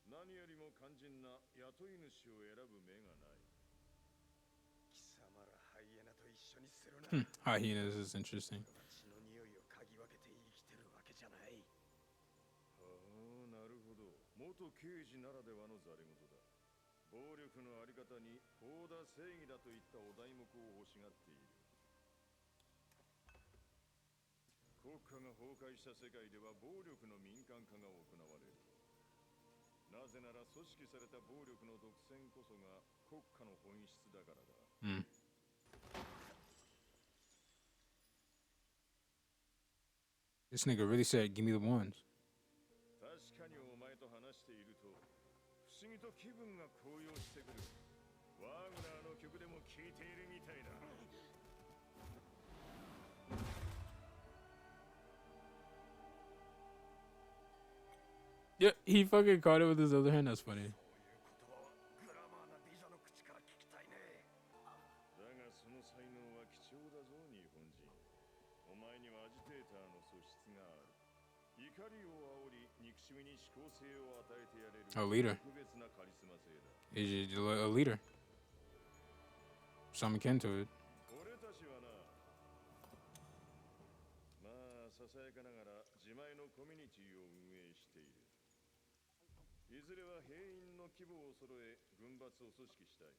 何よりも肝心な雇い主を選ぶ目がない。貴様らハイエナと一緒にするな。Hyenas is interesting. 血の匂いを嗅ぎ分けて生きてるわけじゃない。はあ、なるほど。元刑事ならではのざれ言だ。暴力のあり方に法だ正義だといったお題目を欲しがっている。国家が崩壊した世界では暴力の民間化が行われる。なぜなら組織された暴力の独占こそが国家の本質だからだ。This nigga really said, "Give me the ones." 確かにお前と話していると不思議と気分が高揚してくる。ワーグナーの曲でも聴いているみたいだ。Yeah, he fucking caught it with his other hand. That's funny. グラマーな美女の口から聞きたいね。だがその才能は貴重だぞ日本人。お前にはアジテーターの素質がある。怒りを煽り憎しみに思考性を与えてやれる。A leader. 特別なカリスマ性だ。He's a leader. Some akin to it. 俺たちはな、まあささやかながら自前のコミュニティを運営している。いずれは兵員の規模を揃え軍閥を組織したい。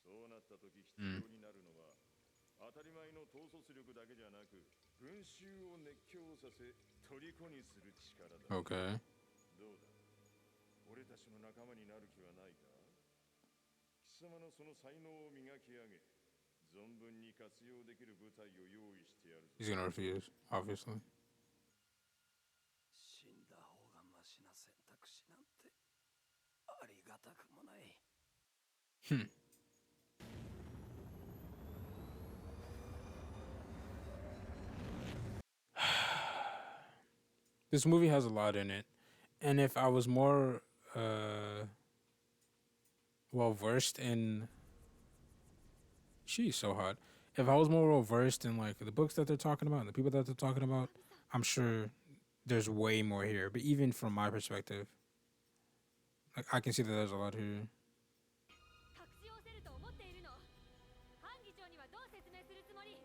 そうなった時必要になるのは、当たり前の統率力だけじゃなく Okay. He's gonna refuse, obviously. 死んだ方がマシな選択肢なんてありがたくもない。 This movie has a lot in it, and if I was more well versed in, she's so hot. If I was more well versed in like the books that they're talking about and the people that they're talking about, I'm sure there's way more here. But even from my perspective, like I can see that there's a lot here. 隠し寄せると思っているの。判議長にはどう説明するつもり？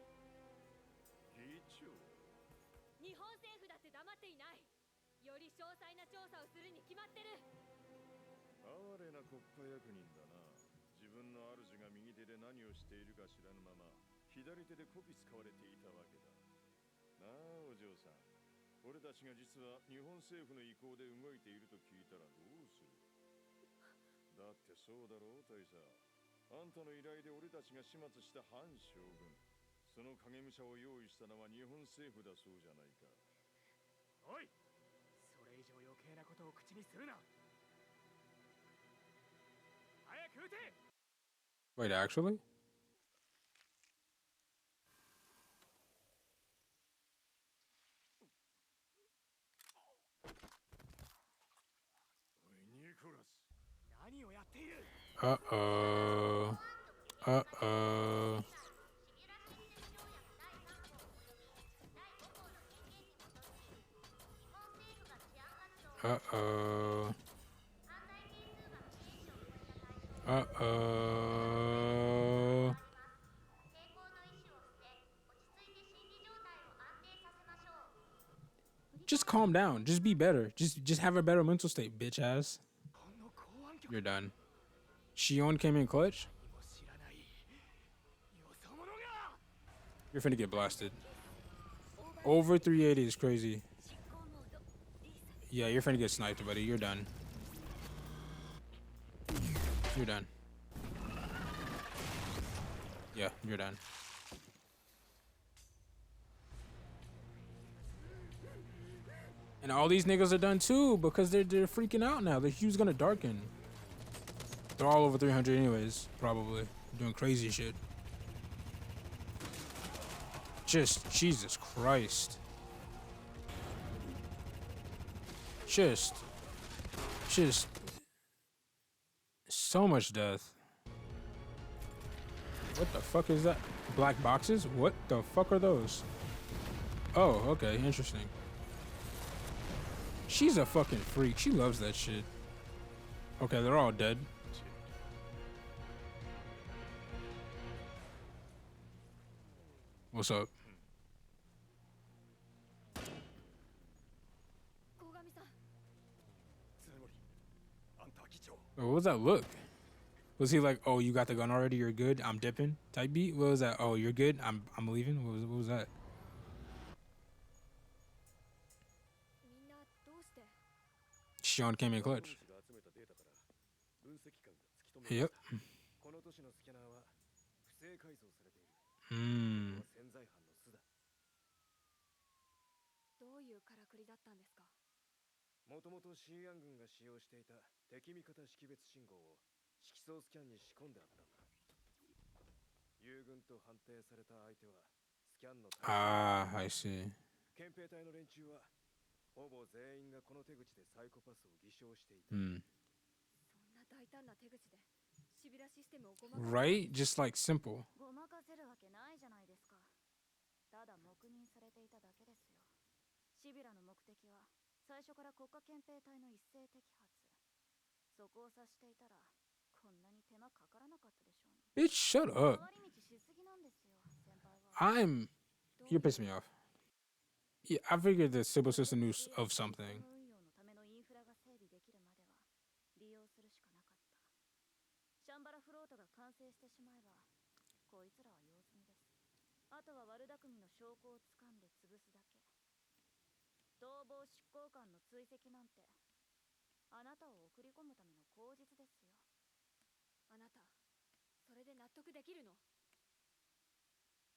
議長。日本政府だって黙っていない。より詳細な調査をするに決まってる。哀れな国家役人だな。自分の主が右手で何をしているか知らぬまま左手でこき使われていたわけだ。なあお嬢さん、俺たちが実は日本政府の意向で動いていると聞いたらどうする？だってそうだろう大佐。あんたの依頼で俺たちが始末した反将軍、その影武者を用意したのは日本政府だそうじゃないか。おい、それ以上余計なことを口にするな。早く撃て。 Wait, actually? Uh-oh. Uh-oh. Uh-oh. Uh-oh. Just calm down. Just be better. Just have a better mental state, bitch ass. You're done. Shion came in clutch. You're finna get blasted. Over 380 is crazy. Yeah, you're finna get sniped, buddy. You're done. You're done. Yeah, you're done. And all these niggas are done too because they're freaking out now. The hue's gonna darken. They're all over 300 anyways, probably. Doing crazy shit. Just, Jesus Christ. Just so much death. What the fuck is that? Black boxes? What the fuck are those? Oh, okay, interesting. She's a fucking freak. She loves that shit. Okay, they're all dead. What's up? What was that look? Was he like, "Oh, you got the gun already? You're good. I'm dipping." Type beat. What was that? "Oh, you're good. I'm leaving." What was that? Shion came in clutch. Yep. Hmm. どういうからくりだったんですか？もともとシーアン軍が使用していた敵味方識別信号を色相スキャンに仕込んであったんだ。友軍と判定された相手はスキャンの Ah, I see. 憲兵隊の連中はほぼ全員がこの手口でサイコパスを偽証していた。Hmm. そんな大胆な手口でシビラシステムをごまかせる。 Right? Just like simple. ごまかせるわけないじゃないですか。ただ黙認されていただけですよ。シビラの目的は最初から国家憲兵隊の一斉摘発。そこを察していたらこんなに手間かからなかったでしょうに。 Bitch, shut up. You're pissing me off. Yeah, I figured the Sibyl sister knew of something. シャンバラフロートが完成してしまえばこいつらは用済みです。あとは悪巧みの証拠を掴んで潰すだけ。逃亡執行官の追跡なんてあなたを送り込むための口実ですよ。あなたそれで納得できるの？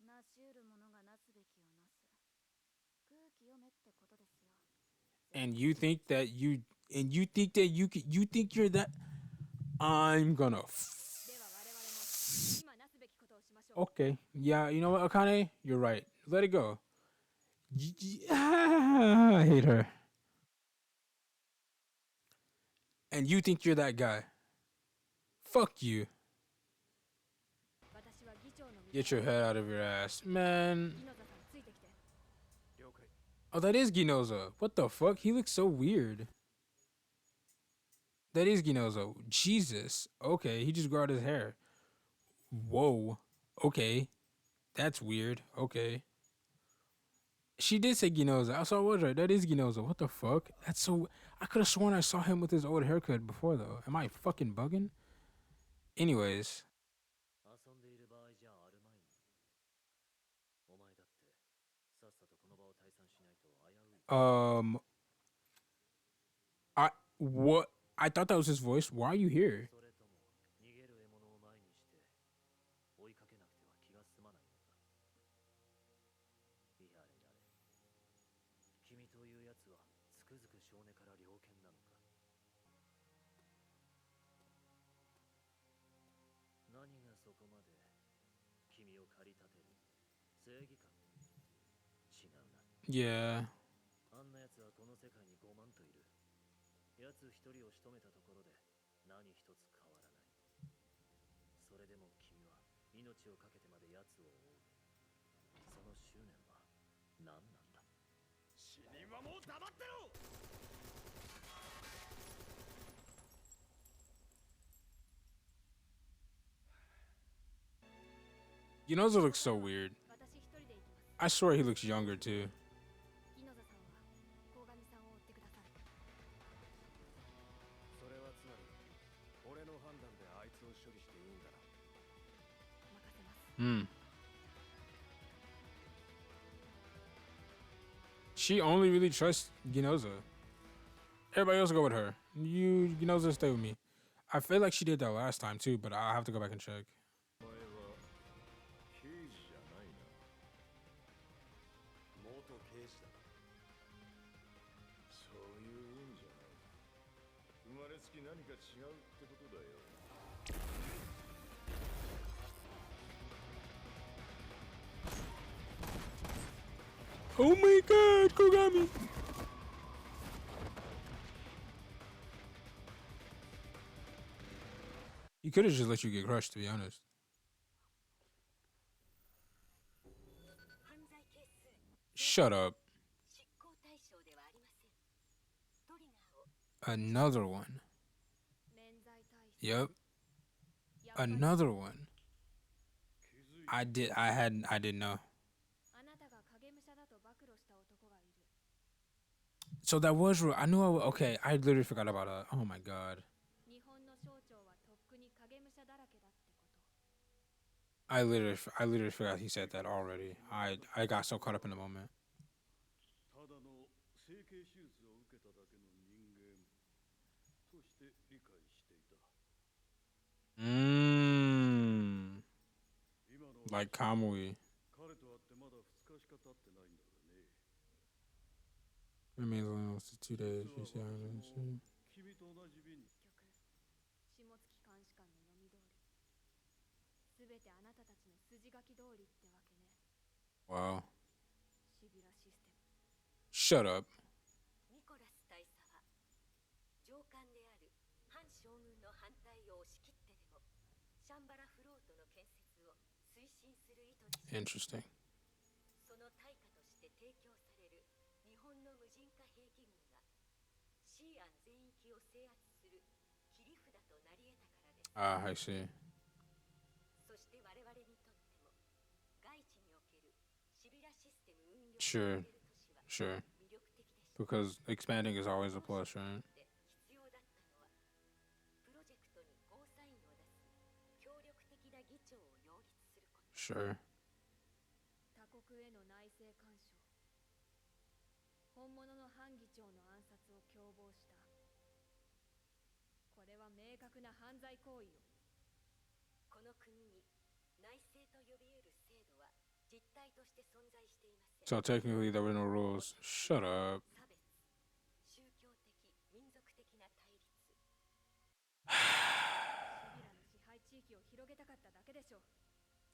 成し得るものがなすべきをなす。空気読めってことですよ。And you think that you think you're that I'm gonna Okay. Yeah, you know what, Akane? You're right. Let it go. I hate her. And you think you're that guy. Fuck you. Get your head out of your ass. Man. Oh, that is Ginoza. What the fuck? He looks so weird. That is Ginoza. Jesus. Okay, he just grew out his hair. Whoa. Okay. That's weird. Okay. She did say Ginoza. I saw it was right. That is Ginoza. What the fuck? That's so... I could have sworn I saw him with his old haircut before, though. Am I fucking bugging? Anyways. What? I thought that was his voice. Why are you here? Yeah. あんな奴はこの世界に5万といる。奴一人を仕留めたところで何一つ変わらない。それでも君は命を懸けてまで奴を追う。その執念は何なんだ？死人はもう黙ってろ！ Ginoza looks so weird. I swear he looks younger, too. それはつまり俺の判断であいつを処理していいんだな。Hmm. She only really trusts Ginoza. Everybody else go with her. You, Ginoza, stay with me. I feel like she did that last time, too, but I'll have to go back and check. お前は刑事じゃないな。元刑事だ。そういう意味じゃない。生まれつき何か違うってことだよ。Oh my god, Kogami! He could have just let you get crushed, to be honest. Shut up. Another one. Yep. Another one. I didn't know. So that was real. I knew okay, I literally forgot about that. Oh my god. I literally forgot he said that already. I got so caught up in the moment. Like kamui. Remains almost 2 days. You see how it is. すべてあなたたちの筋書き通りってわけね。Wow. シビラシステム。Shut up. ニコラス大佐は上官である反将軍の反対を押し切ってでもシャンバラフロートの建設を推進する意図に。Interesting. その対価として提供される日本の無人化兵器群がシーアン全域を制圧する切り札となり得たからです。Ah, I see. そして我々にとっても外地におけるシビラシステム運用 Sure. Sure. Because expanding is always a plus, right? 必要だったのはプロジェクトにゴーサインを出す協力的な議長を擁立すること。Sure. 明確な犯罪行為を。この国に内政と呼び得る制度は実態として存在していません。 So technically there were no rules. Shut up. 差別、宗教的、民族的な対立。シビラの支配地域を広げたかっただけでしょう。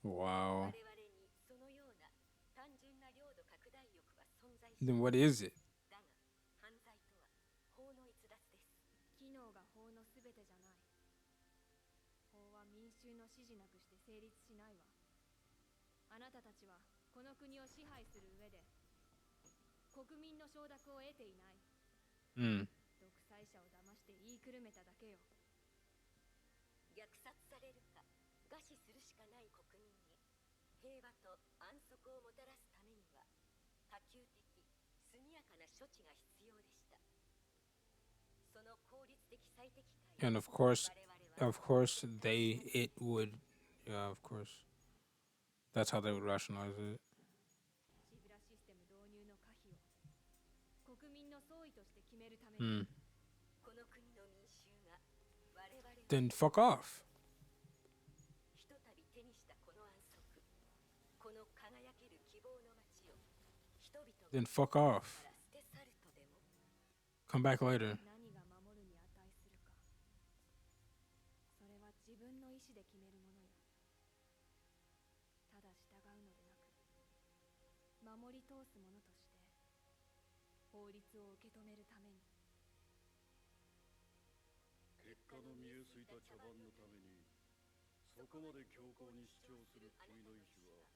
Wow. 我々にそのような単純な領土拡大欲は存在し Then what is it? だが犯罪とは法の逸脱です。機能が法のすべてじゃない。法は民衆の指示なくして成立しないわ。あなたたちはこの国を支配する上で国民の承諾を得ていない。独裁者を騙して言いくるめただけよ。虐殺されるか餓死するしかない国民に平和と安息をもたらすためには多級的速やかな処置が必要でした。その効率的最適解 And of course, it would. Yeah, of course. That's how they would rationalize it. シビラシステム導入の可否を国民の総意として決めるために、この国の民衆が我々を Then fuck off. ひとたび手にしたこの安息、この輝ける希望の街を人々が Then fuck off. から捨て去るとでも。 Come back later. 何が守るに値するか、それは自分の意志で決めるものよ。ただ従うのでなく、守り通すものとして法律を受け止めるために。結果の見えすいた茶番のためにそこまで強硬に主張する君の意志は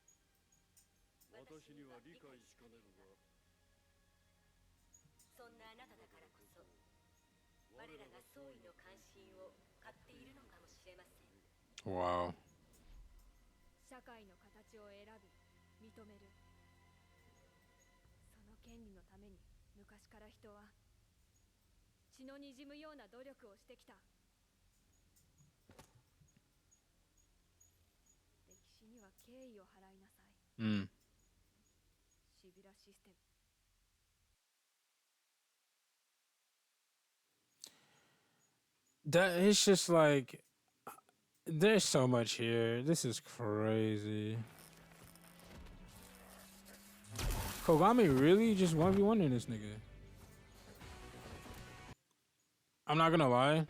私には理解しかねるが、そんなあなただからこそ我らが総意の関心を買っているのかもしれません。 Wow. 社会の形を選び認める、その権利のために昔から人は血のにじむような努力をしてきた。歴史には敬意を払いなさい。シビラシステム。 That it's just like there's so much here. This is crazy. Kogami really just 1v1 in this nigga. I'm not gonna lie.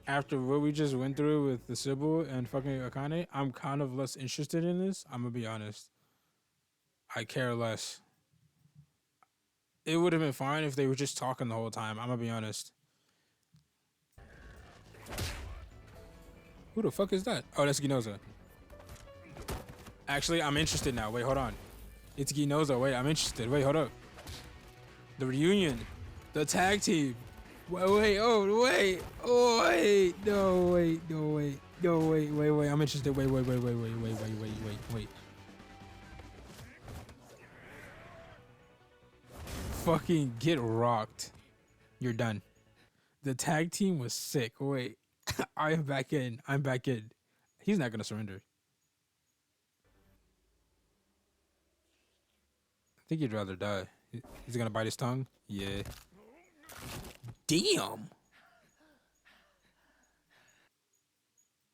After what we just went through with the sibyl and fucking Akane, I'm kind of less interested in this. I'm gonna be honest. I care less. It would have been fine if they were just talking the whole time. I'm gonna be honest. Who the fuck is that? Oh, that's Ginoza. Actually, I'm interested now. Wait, hold on. It's Ginoza. Wait, I'm interested. Wait, hold up. The reunion. The tag team. Wait, oh, wait. Oh, wait. No, wait. No, wait. No, wait. Wait, wait. I'm interested. Wait. Fucking get rocked. You're done. The tag team was sick. Wait. I'm back in. He's not gonna surrender. I think he'd rather die. He's gonna bite his tongue? Yeah. Damn!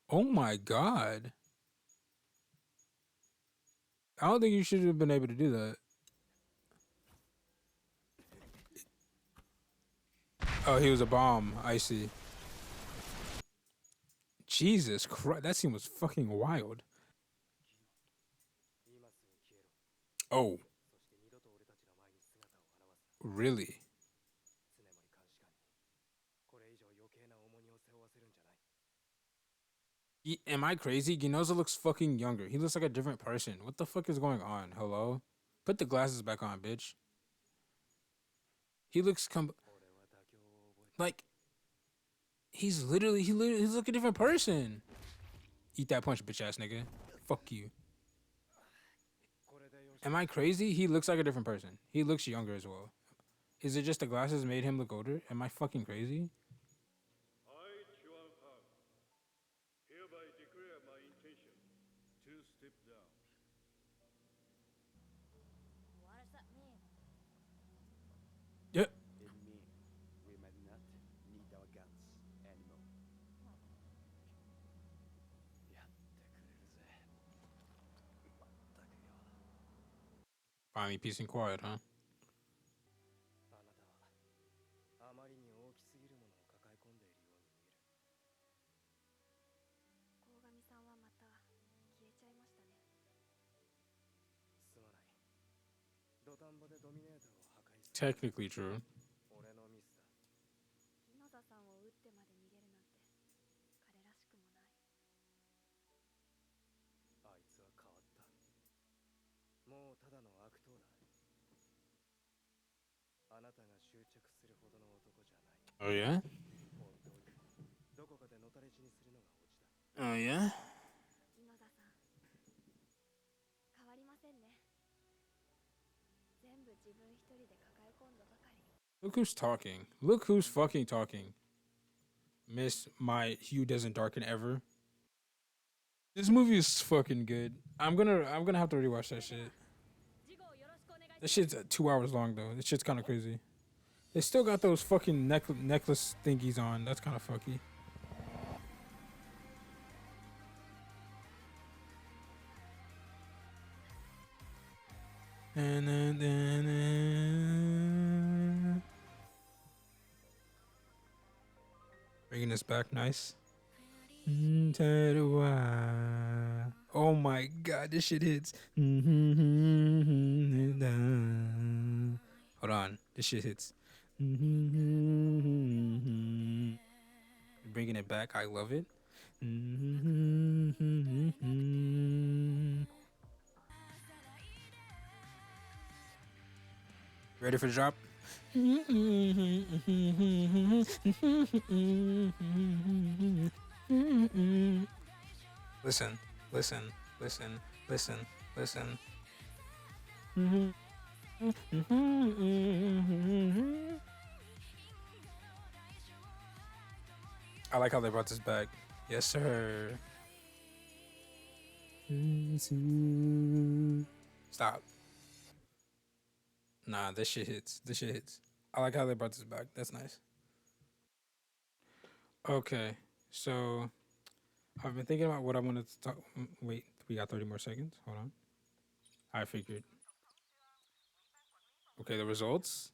Oh my god. I don't think you should have been able to do that. Oh, he was a bomb. I see. Jesus Christ, that scene was fucking wild. Oh. Really? Am I crazy? Ginoza looks fucking younger. He looks like a different person. What the fuck is going on? Hello? Put the glasses back on, bitch. He looks like he's like a different person. Eat that punch, bitch ass nigga. Fuck you. Am I crazy? He looks like a different person. He looks younger as well. Is it just the glasses made him look older? Am I fucking crazy? Hereby declare my intention to step down. What does that mean? Yep. It means we might not need our guns anymore. Finally, peace and quiet, huh? あなたはあまりに大きすぎるものを抱え込んでいるように見える。鴻上さんはまた消えちゃいましたね。すまない。土壇場でドミネーターを破壊する。Technically true. 俺のミスだ。ギノザさんを撃ってまで逃げるなんて彼らしくもない。あいつは変わった。もうただの悪党だ。あなたが執着するほどの男じゃない。 Oh yeah? 放っておいてどこかでのたれ死にするのがオチだ。 Oh yeah? ギノザさん、変わりませんね。全部自分一人で抱え込んだばかり。 Look who's talking. Look who's fucking talking. Miss my hue doesn't darken ever. This movie is fucking good. I'm gonna have to rewatch that shit. This shit's 2 hours long though. This shit's kind of crazy. They still got those fucking necklace thingies on. That's kind of fucky. Bringing this back, nice. Oh my god, this shit hits. Hold on, this shit hits. Bringing it back, I love it. Ready for the drop? Listen, listen, listen, listen, listen. I like how they brought this back. Yes, sir. Stop. Nah, this shit hits. This shit hits. I like how they brought this back. That's nice. Okay, so I've been thinking about what I wanted to talk. Wait, we got 30 more seconds. Hold on. I figured. Okay, the results.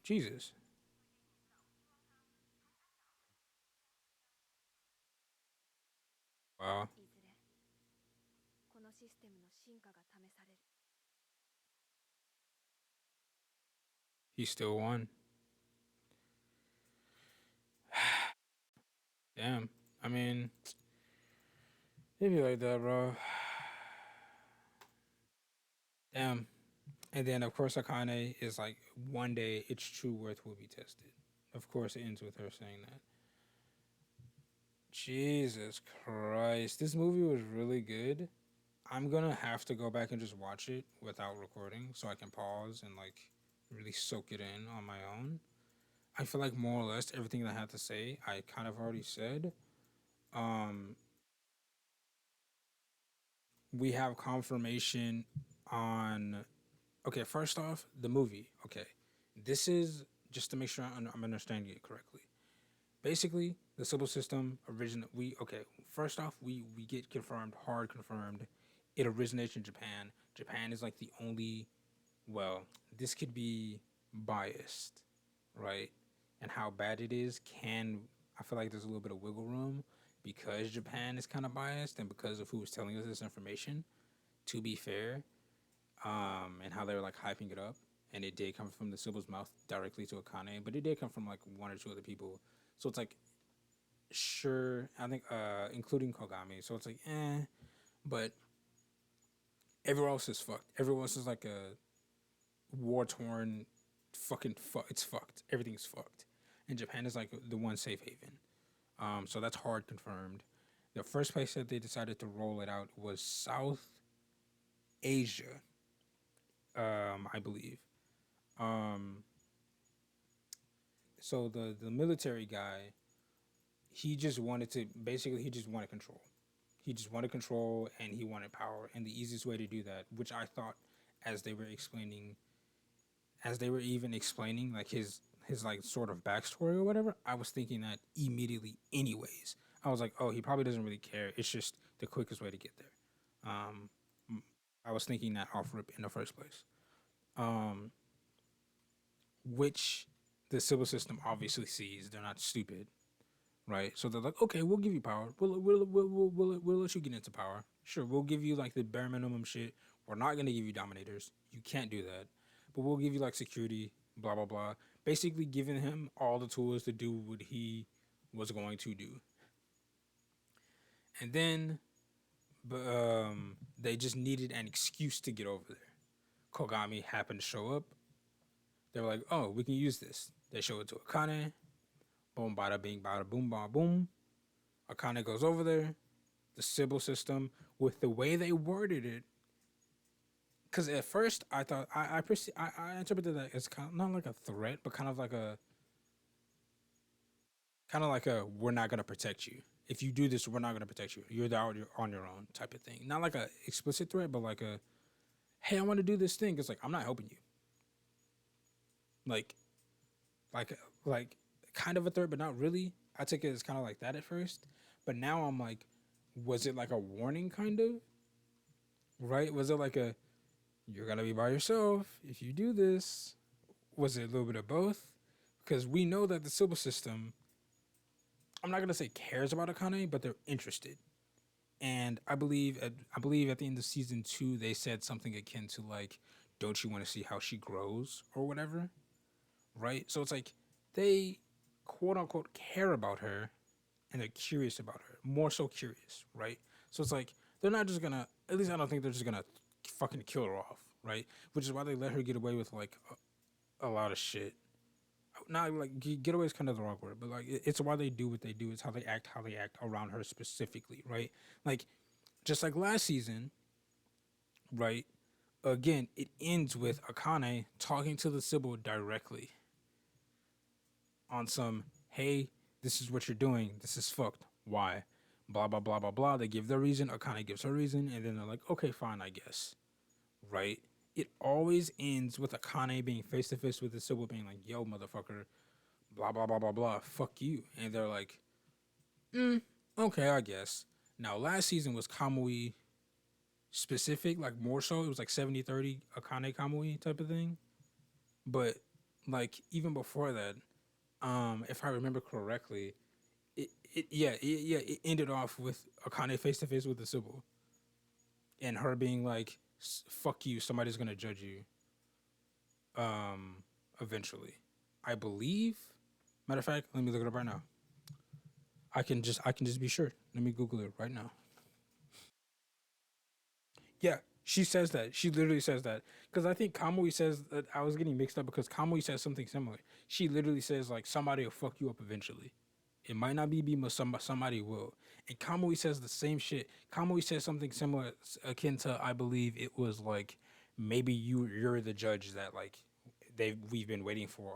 Jesus. Wow. いずれこのシステムの進化が試される。 He still won. Damn. I mean, it'd be like that, bro. Damn. And then, of course, Akane is like, one day its true worth will be tested. Of course, it ends with her saying that. Jesus Christ. This movie was really good. I'm gonna have to go back and just watch it without recording so I can pause and like really soak it in on my own. I feel like more or less everything that I had to say, I kind of already said. We have confirmation on. Okay, first off, the movie. Okay, this is just to make sure I'm understanding it correctly. Basically, the Sibyl system original. First off, we get confirmed, hard confirmed. It originates in Japan. Japan is like the only. Well, this could be biased, right? And how bad it is can. I feel like there's a little bit of wiggle room because Japan is kind of biased and because of who was telling us this information. To be fair, and how they were like hyping it up, and it did come from the Sibyl's mouth directly to Akane, but it did come from like one or two other people. So it's like, sure, I think, including Kogami. So it's like, but everyone else is fucked. Everyone else is like a war torn, it's fucked. Everything's fucked, and Japan is like the one safe haven. So that's hard confirmed. The first place that they decided to roll it out was South Asia, I believe. So the military guy, he just wanted control. He just wanted control and he wanted power. And the easiest way to do that, which I thought as they were even explaining like his like sort of backstory or whatever, I was thinking that immediately anyways. I was like, oh, he probably doesn't really care. It's just the quickest way to get there. I was thinking that off rip in the first place. Which the civil system obviously sees. They're not stupid, right? So they're like, okay, we'll give you power. We'll let you get into power. Sure, we'll give you like the bare minimum shit. We're not gonna give you dominators. You can't do that. But we'll give you like security, blah blah blah. Basically, giving him all the tools to do what he was going to do. And then, they just needed an excuse to get over there. Kogami happened to show up. They were like, oh, we can use this. They show it to Akane. Boom, bada bing, bada boom, bada boom. Akane goes over there. The Sibyl system, with the way they worded it. Because at first I thought I interpreted that as kind of not like a threat, but kind of like a we're not gonna protect you. If you do this, we're not gonna protect you. You're out on your own type of thing. Not like a explicit threat, but like a hey, I want to do this thing. It's like I'm not helping you. Like, like, like, kind of a threat, but not really. I took it as kind of like that at first, but now I'm like, was it like a warning, kind of? Right? Was it like a you're gonna be by yourself if you do this? Was it a little bit of both? Because we know that the civil system, I'm not gonna say cares about Akane, but they're interested. And I believe at the end of season 2, they said something akin to like, "Don't you want to see how she grows or whatever?" Right? So it's like they quote unquote care about her, and they're curious about her, more so curious, right? So it's like they're not just gonna. At least I don't think they're just gonna fucking kill her off, right? Which is why they let her get away with like a lot of shit. Not like get away is kind of the wrong word, but like it's why they do what they do. It's how they act around her specifically, right? Like just like last season, right? Again, it ends with Akane talking to the Sibyl directly on some, hey, this is what you're doing. This is fucked. Why? Blah blah blah blah blah. They give their reason. Akane gives her reason, and then they're like, okay, fine, I guess. Right? It always ends with Akane being face to face with the Sibyl being like, yo, motherfucker, blah blah blah blah blah, fuck you. And they're like, okay, I guess. Now last season was Kamui specific, like more so. It was like 70-30 Akane Kamui type of thing. But like even before that, if I remember correctly, it ended off with Akane face to face with the Sibyl. And her being like, fuck you, somebody's gonna judge you. Eventually. I believe. Matter of fact, let me look it up right now. I can just be sure. Let me Google it right now. Yeah, she says that. She literally says that. Because I think Kamui says that I was getting mixed up because Kamui says something similar. She literally says like somebody will fuck you up eventually. It might not be but somebody will. And Kamui says the same shit. Kamui says something similar akin to I believe it was like maybe you're the judge that like we've been waiting for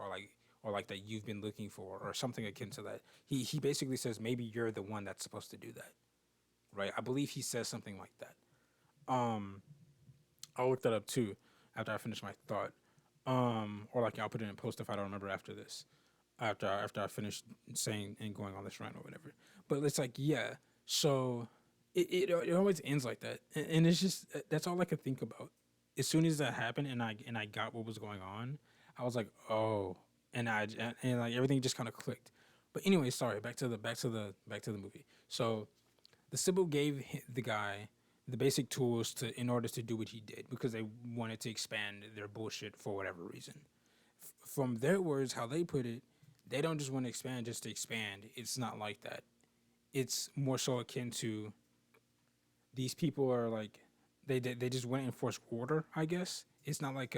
or like that you've been looking for or something akin to that. He basically says maybe you're the one that's supposed to do that. Right? I believe he says something like that. I'll look that up too after I finish my thought. Or like I'll put it in post if I don't remember after this. After I finish saying and going on this rant or whatever. But it's like, yeah. So it always ends like that. And it's just that's all I could think about. As soon as that happened and I got what was going on, I was like, oh, and like everything just kind of clicked. But anyway, sorry, back to the movie. So the Sibyl gave the guy the basic tools in order to do what he did because they wanted to expand their bullshit for whatever reason. From their words, how they put it, they don't just want to expand just to expand. It's not like that. It's more so akin to these people are like they just want to enforce order. I guess it's not like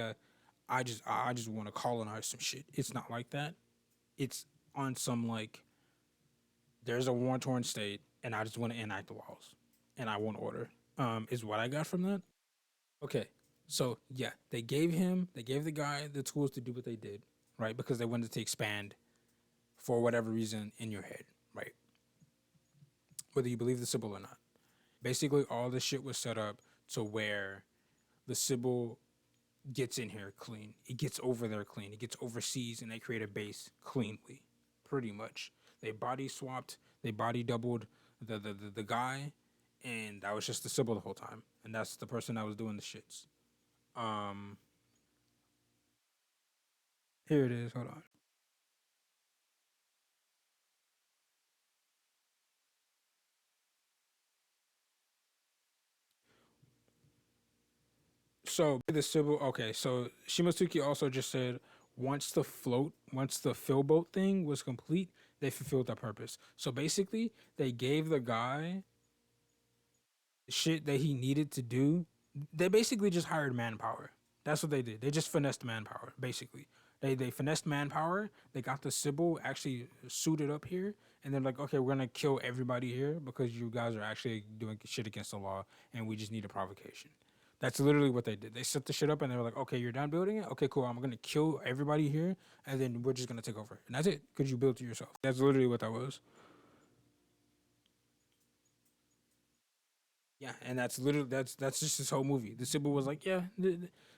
I just want to colonize some shit. It's not like that. It's on some like there's a war-torn state and I just want to enact the laws and I want order. Is what I got from that. Okay, so yeah, they gave the guy the tools to do what they did, right? Because they wanted to expand for whatever reason in your head, right? Whether you believe the Sibyl or not. Basically, all this shit was set up to where the Sibyl gets in here clean. It gets over there clean. It gets overseas and they create a base cleanly, pretty much. They body swapped They body doubled the guy, and that was just the sybil the whole time, and that's the person that was doing the shits. Um, Here it is. Hold on. So the sybil. Okay, so Shimotsuki also just said once the fill boat thing was complete, they fulfilled their purpose. So basically, they gave the guy shit that he needed to do. They basically just hired manpower. That's what they did. They just finessed manpower, basically. They finessed manpower. They got the Sybil actually suited up here, and they're like, okay, we're gonna kill everybody here because you guys are actually doing shit against the law, and we just need a provocation. That's literally what they did. They set the shit up, and they were like, okay, you're done building it. Okay, cool. I'm gonna kill everybody here, and then we're just gonna take over, and that's it. Cause you built it yourself. That's literally what that was. Yeah, and that's literally that's just this whole movie. The Sybil was like, yeah,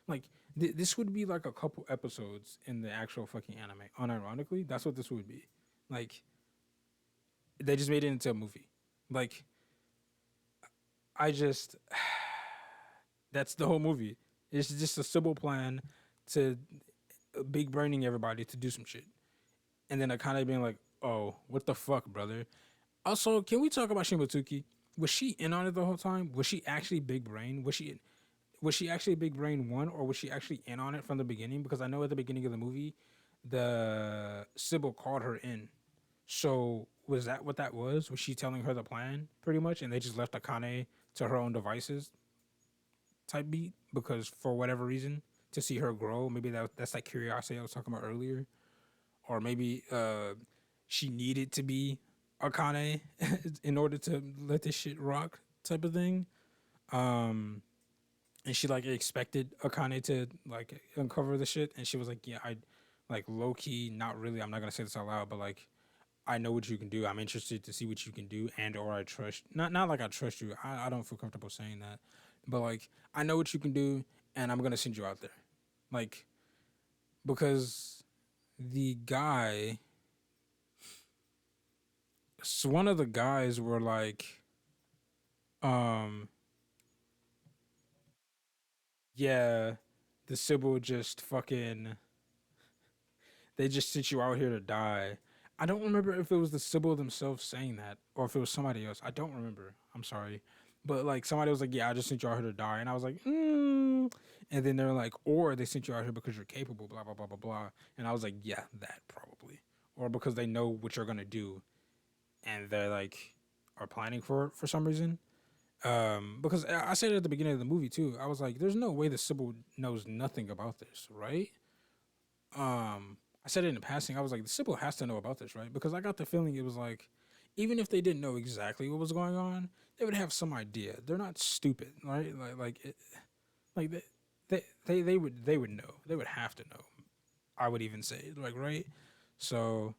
like this would be like a couple episodes in the actual fucking anime. Unironically, that's what this would be. Like they just made it into a movie. Like I just that's the whole movie. It's just a Sybil plan to big braining everybody to do some shit, and then I kind of being like, oh, what the fuck, brother. Also, can we talk about Shimotsuki? Was she in on it the whole time? Was she actually big brain? Was she actually Big Brain 1 or was she actually in on it from the beginning? Because I know at the beginning of the movie, the Sybil called her in. So was that what that was? Was she telling her the plan pretty much, and they just left Akane to her own devices type beat because for whatever reason to see her grow? Maybe that's that curiosity I was talking about earlier, or maybe she needed to be Akane in order to let this shit rock type of thing. Um, and she like expected Akane to like uncover the shit, and she was like, "Yeah, I like low key, not really. I'm not gonna say this out loud, but like, I know what you can do. I'm interested to see what you can do, and or I trust. Not like I trust you. I don't feel comfortable saying that, but like I know what you can do, and I'm gonna send you out there, like because the guy, so one of the guys were like, um, yeah, the Sybil just fucking they just sent you out here to die. I don't remember if it was the Sybil themselves saying that or if it was somebody else. I don't remember. I'm sorry. But like somebody was like, yeah, I just sent you out here to die. And I was like, And then they're like, or they sent you out here because you're capable, blah, blah, blah, blah, blah. And I was like, yeah, that probably. Or because they know what you're going to do and they're like, are planning for it for some reason. Because I said it at the beginning of the movie too. I was like, there's no way the Sybil knows nothing about this, right? I said it in passing. I was like, the Sybil has to know about this, right? Because I got the feeling it was like, even if they didn't know exactly what was going on, they would have some idea. They're not stupid, right? Like they would know. They would have to know. I would even say, like, right? So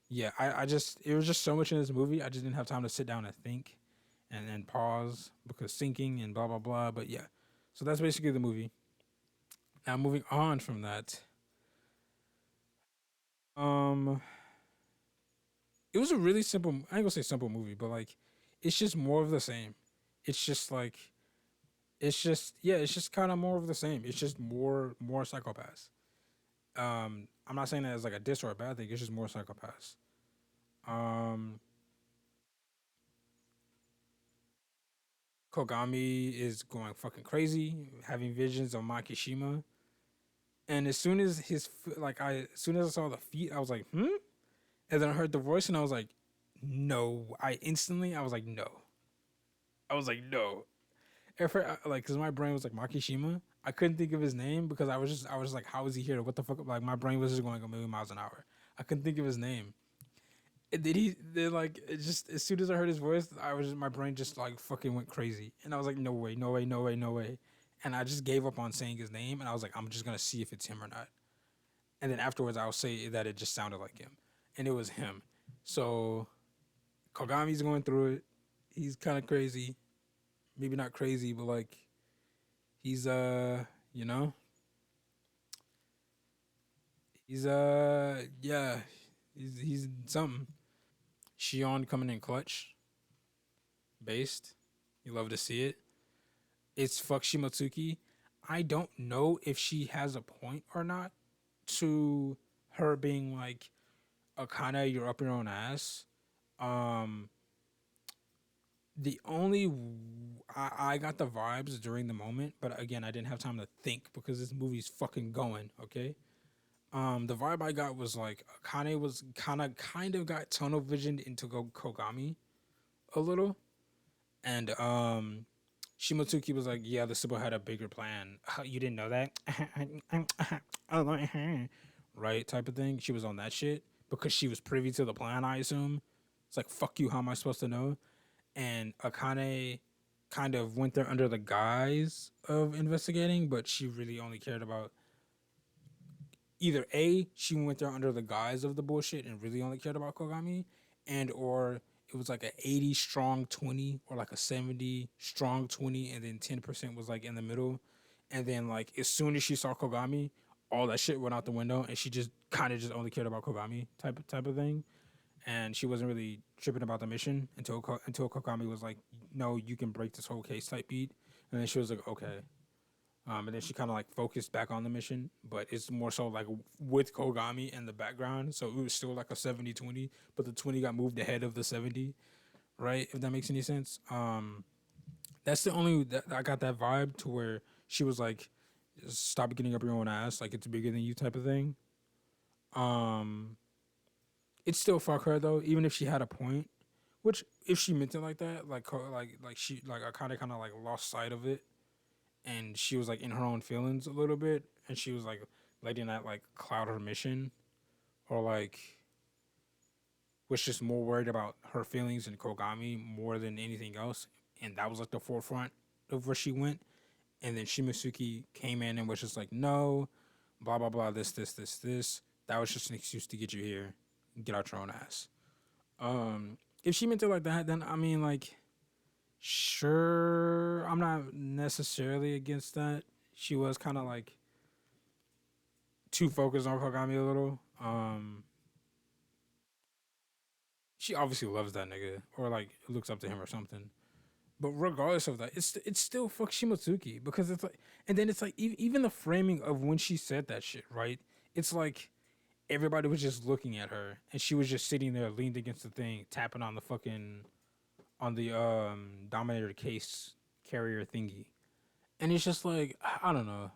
yeah, I just it was just so much in this movie. I just didn't have time to sit down and think and pause because thinking and blah blah blah. But yeah, so that's basically the movie. Now moving on from that, um, it was a really simple. I ain't gonna say simple movie, but like, it's just more of the same. It's just like, it's just yeah, it's just kind of more of the same. It's just more psychopaths. I'm not saying that as like a diss or a bad thing. It's just more psychopaths. Um, Kogami is going fucking crazy, having visions of Makishima. And as soon as as soon as I saw the feet, I was like, hmm. And then I heard the voice, and I was like, no. I was like, no. I was like, no. At first, like, cause my brain was like Makishima. I couldn't think of his name because I was like, how is he here? What the fuck? Like, my brain was just going a million miles an hour. I couldn't think of his name. And did he? Then like, it just as soon as I heard his voice, my brain just like fucking went crazy, and I was like, no way, no way, no way, no way. And I just gave up on saying his name, and I was like, I'm just gonna see if it's him or not. And then afterwards, I'll say that it just sounded like him, and it was him. So Kogami's going through it. He's kind of crazy. Maybe not crazy, but like he's you know, he's yeah, he's something. Shion coming in clutch, based. You love to see it. It's fuck Shimotsuki. I don't know if she has a point or not to her being like, Akane, you're up your own ass. Um, the only I got the vibes during the moment, but again, I didn't have time to think because this movie's fucking going. Okay. The vibe I got was like Akane was kind of got tunnel visioned into Kogami a little, and Shimotsuki was like, yeah, the Sibyl had a bigger plan. You didn't know that, right? Type of thing. She was on that shit because she was privy to the plan. I assume. It's like, fuck you. How am I supposed to know? And Akane kind of went there under the guise of investigating, but she really only cared about either A, she went there under the guise of the bullshit and really only cared about Kogami, and or it was like an 80 strong 20 or like a 70 strong 20, and then 10% was like in the middle. And then like as soon as she saw Kogami, all that shit went out the window and she just kind of just only cared about Kogami type of thing. And she wasn't really tripping about the mission until Kogami was like, no, you can break this whole case type beat. And then she was like, okay. And then she kind of like focused back on the mission, but it's more so like with Kogami in the background. So it was still like a 70-20, but the 20 got moved ahead of the 70, right? If that makes any sense. That's the only that I got that vibe to where she was like, stop getting up your own ass, like it's bigger than you type of thing. It's still fuck her though, even if she had a point. Which if she meant it like that, like she like I kind of like lost sight of it, and she was like in her own feelings a little bit, and she was like letting that like cloud her mission, or like was just more worried about her feelings and Kogami more than anything else, and that was like the forefront of where she went. And then Shimotsuki came in and was just like, no, blah blah blah, this. That was just an excuse to get you here, get out your own ass. If she meant it like that, then I mean like, sure, I'm not necessarily against that. She was kind of like too focused on Kogami a little. She obviously loves that nigga or like looks up to him or something. But regardless of that, it's still fuck Shimotsuki because it's like, and then it's like even the framing of when she said that shit, right? It's like everybody was just looking at her and she was just sitting there leaned against the thing, tapping on the fucking on the Dominator case carrier thingy. And it's just like, I don't know.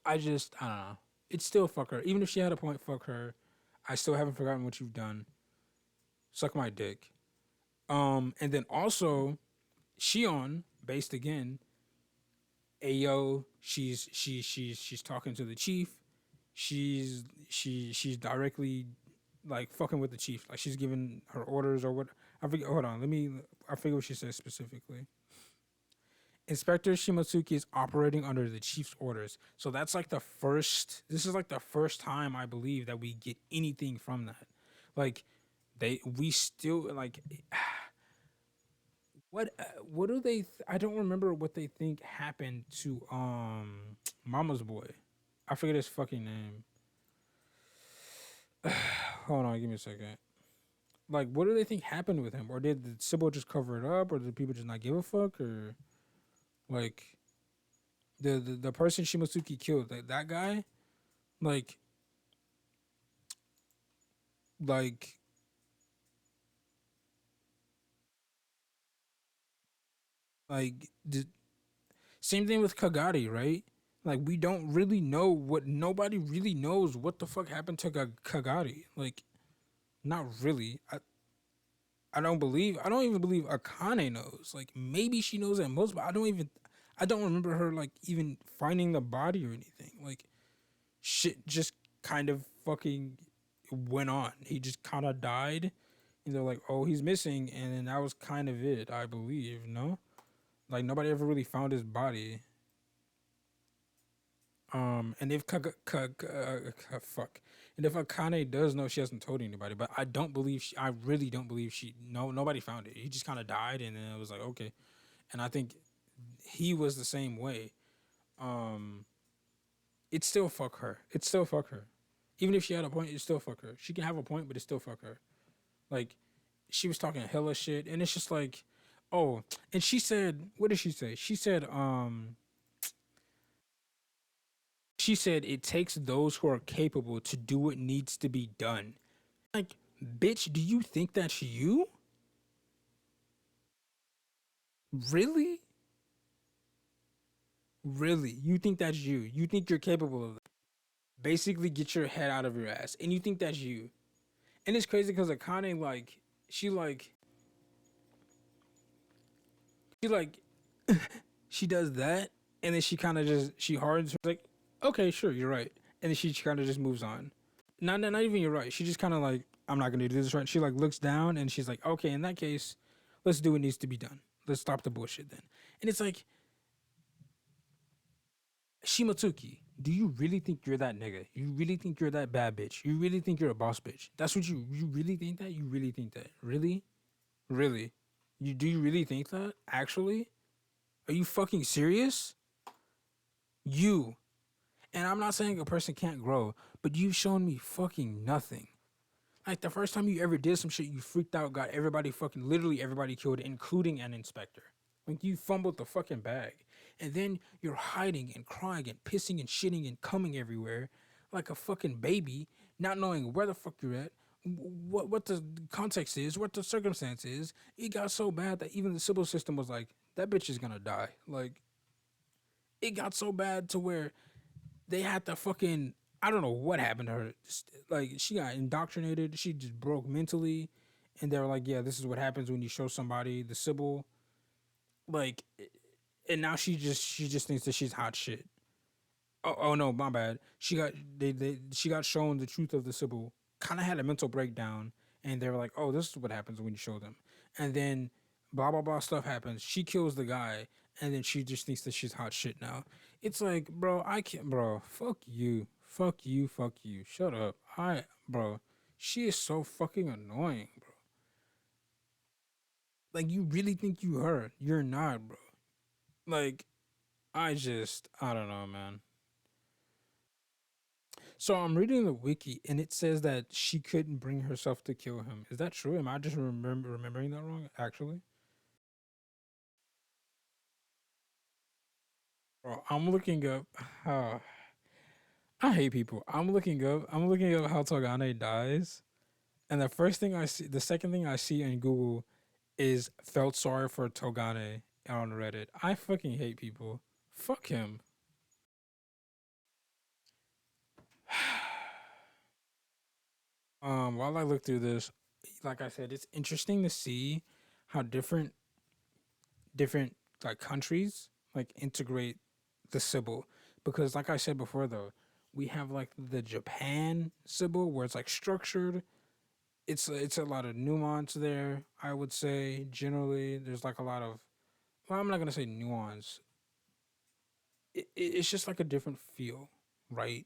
I don't know. It's still fuck her. Even if she had a point, fuck her. I still haven't forgotten what you've done. Suck my dick. And then also, Shion, based again, Ayo, she's talking to the chief. She's directly like fucking with the chief. Like she's giving her orders or what I forget hold on, I forget what she says specifically. Inspector Shimotsuki is operating under the chief's orders. So that's like this is like the first time I believe that we get anything from that. Like we still like what do they I don't remember what they think happened to Mama's boy. I forget his fucking name. Hold on, give me a second. Like what do they think happened with him? Or did the Sybil just cover it up, or did people just not give a fuck, or like the person Shimotsuki killed, that guy, like like like the same thing with Kagari, right? Like we don't really know nobody really knows what the fuck happened to Kagari. Like not really. I don't even believe Akane knows. Like maybe she knows at most, but I don't remember her like even finding the body or anything. Like shit just kind of fucking went on. He just kind of died. And they're like, oh, he's missing. And then that was kind of it, I believe. No? Like, nobody ever really found his body. And if fuck. And if Akane does know, she hasn't told anybody. But I really don't believe nobody found it. He just kind of died. And then it was like, okay. And I think he was the same way. It's still fuck her. It's still fuck her. Even if she had a point, it's still fuck her. She can have a point, but it's still fuck her. Like, she was talking hella shit, and it's just like, oh, and she said, what did she say? She said it takes those who are capable to do what needs to be done. Like, bitch, do you think that's you? Really? Really? You think that's you? You think you're capable of that? Basically, get your head out of your ass, and you think that's you. And it's crazy because Akane, like, she like she like she does that, and then she kind of just she hardens her, like, okay, sure, you're right, and then she kind of just moves on. Not even you're right. She just kind of like, I'm not gonna do this right. She like looks down and she's like, okay, in that case, let's do what needs to be done. Let's stop the bullshit then. And it's like, Shimotsuki, do you really think you're that nigga? You really think you're that bad bitch? You really think you're a boss bitch? That's what you really think that? You really think that? Really? Really? You really think that? Actually? Are you fucking serious? You. And I'm not saying a person can't grow, but you've shown me fucking nothing. Like the first time you ever did some shit, you freaked out, got everybody fucking literally everybody killed, including an inspector. Like you fumbled the fucking bag. And then you're hiding and crying and pissing and shitting and coming everywhere like a fucking baby, not knowing where the fuck you're at, what the context is, what the circumstance is. It got so bad that even the civil system was like, that bitch is gonna die. Like it got so bad to where they had to fucking, I don't know what happened to her. Like she got indoctrinated. She just broke mentally, and they were like, "Yeah, this is what happens when you show somebody the Sybil." Like, and now she just thinks that she's hot shit. Oh no, my bad. She got shown the truth of the Sybil. Kind of had a mental breakdown, and they were like, "Oh, this is what happens when you show them." And then blah blah blah stuff happens. She kills the guy, and then she just thinks that she's hot shit now. It's like, bro, I can't, bro. Fuck you, fuck you, fuck you. Shut up. Bro. She is so fucking annoying, bro. Like, you really think you her? You're not, bro. Like, I don't know, man. So I'm reading the wiki and it says that she couldn't bring herself to kill him. Is that true? Am I just remembering that wrong? Actually, bro, I'm looking up. How I hate people. I'm looking up how Togane dies, and the first thing I see, the second thing I see in Google is felt sorry for Togane on Reddit. I fucking hate people. Fuck him. While I look through this, like I said, it's interesting to see how different like countries like integrate the Sybil, because like I said before though, we have like the Japan Sybil where it's like structured. It's a lot of nuance there. I would say generally there's like a lot of, well, I'm not gonna say nuance. It's just like a different feel, right?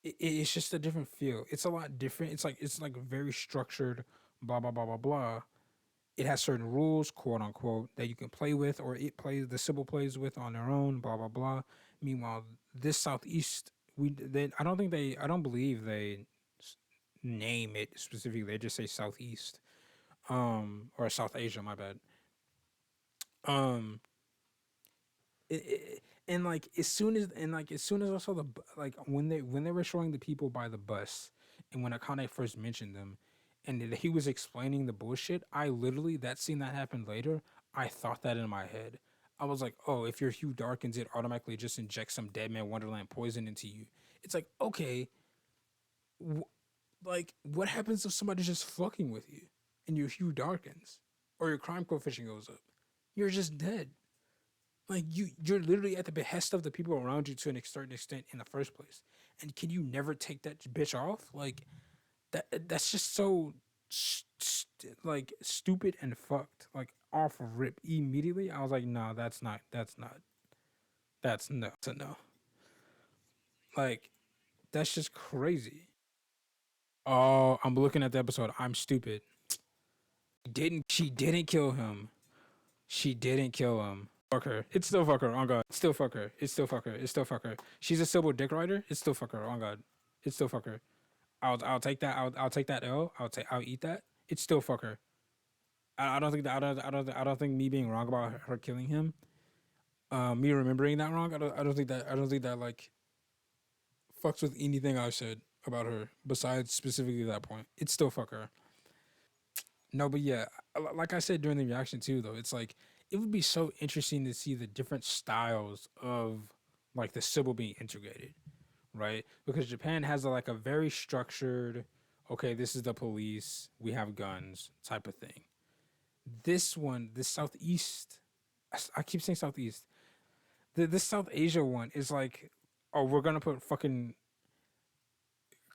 It's just a different feel. It's a lot different. It's like very structured. Blah blah blah blah blah. It has certain rules, quote unquote, that you can play with, or the Sybil plays with on their own, blah blah blah. Meanwhile, this Southeast, I don't believe they name it specifically. They just say Southeast, or South Asia. My bad. Um, and like as soon as I saw like when they were showing the people by the bus, and when Akane first mentioned them, and he was explaining the bullshit, I literally, that scene that happened later, I thought that in my head. I was like, oh, if your hue darkens, it automatically just injects some Dead Man Wonderland poison into you. It's like, okay, like what happens if somebody's just fucking with you and your hue darkens or your crime coefficient goes up? You're just dead. Like you're literally at the behest of the people around you to an certain extent in the first place. And can you never take that bitch off? Like that's just so like stupid and fucked. Like off rip immediately. I was like, no, that's no, that's a no. Like that's just crazy. Oh, I'm looking at the episode. I'm stupid. She didn't kill him. She didn't kill him. Fuck her. It's still fuck her. Oh god. Still fuck her. It's still fuck her. It's still fuck her. She's a civil dick rider. It's still fuck her. Oh god. It's still fuck her. I'll take that. I'll take that L. I'll eat that. It's still fuck her. I don't think that I don't think me being wrong about her killing him. Me remembering that wrong. I don't think that like fucks with anything I said about her besides specifically that point. It's still fuck her. No, but yeah, like I said during the reaction too, though, it's like it would be so interesting to see the different styles of like the sybil being integrated, right? Because Japan has like a very structured, okay, this is the police, we have guns type of thing. This one, this Southeast, I keep saying Southeast. This South Asia one is like, oh, we're gonna put fucking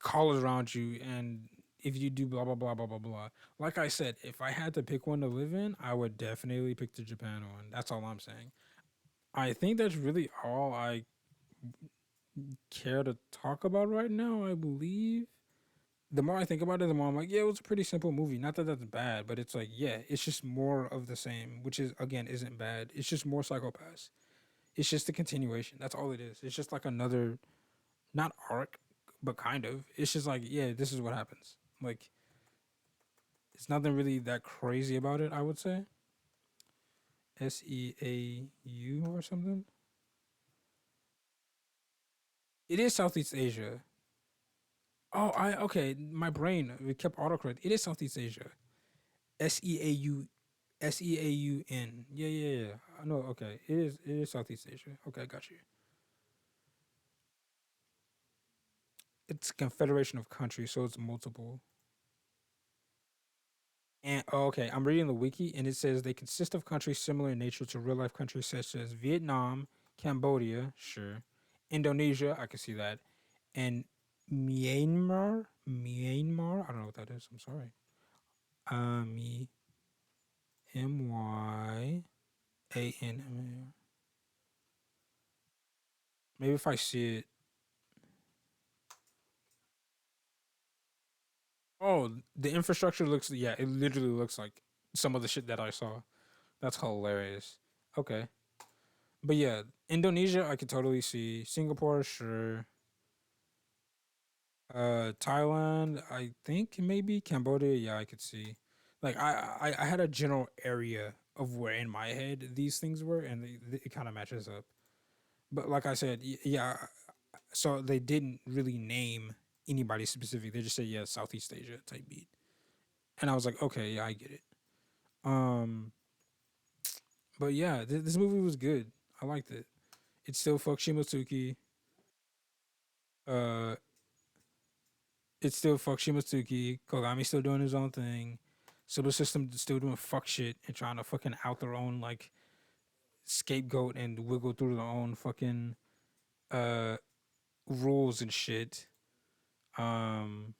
collars around you, and if you do blah blah blah blah blah blah. Like I said, if I had to pick one to live in, I would definitely pick the Japan one. That's all I'm saying. I think that's really all I care to talk about right now. I believe. The more I think about it, the more I'm like, yeah, it was a pretty simple movie. Not that that's bad, but it's like, yeah, it's just more of the same, which is again isn't bad. It's just more psychopaths. It's just a continuation. That's all it is. It's just like another, not arc, but kind of. It's just like, yeah, this is what happens. Like, it's nothing really that crazy about it, I would say. SEAU or something. It is Southeast Asia. Oh, I okay. My brain it kept autocorrect. It is Southeast Asia. SEAU SEAUN. Yeah, yeah, yeah. I know. Okay, it is Southeast Asia. Okay, I got you. It's Confederation of Countries, so it's multiple. And oh, okay, I'm reading the wiki, and it says they consist of countries similar in nature to real life countries such as Vietnam, Cambodia, sure, Indonesia, I can see that, and Myanmar. Myanmar, I don't know what that is. I'm sorry. Myanmar. Maybe if I see it. Oh, the infrastructure looks. Yeah, it literally looks like some of the shit that I saw. That's hilarious. Okay, but yeah, Indonesia, I could totally see. Singapore, sure. Thailand, I think maybe Cambodia. Yeah, I could see. Like I had a general area of where in my head these things were, and it kind of matches up. But like I said, yeah. So they didn't really name anybody specific. They just said yeah, Southeast Asia type beat, and I was like, okay, yeah, I get it. Um, but yeah, this movie was good. I liked it. It still fucked Shimotsuki. Uh, it still fucked Shimotsuki. Kogami still doing his own thing. Civil system still doing fuck shit and trying to fucking out their own like scapegoat and wiggle through their own fucking uh rules and shit. Um,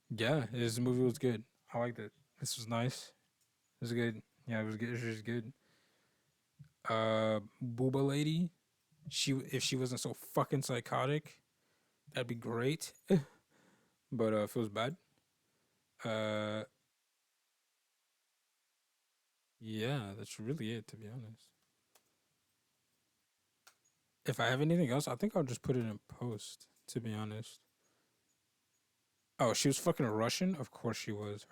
yeah, this movie was good. I liked it. This was nice. It was good. Yeah, it was good. It was just good. Booba lady. She if she wasn't so fucking psychotic, that'd be great. But if it was bad, uh, yeah, that's really it. To be honest, if I have anything else, I think I'll just put it in post. To be honest. Oh, she was fucking Russian. Of course she was.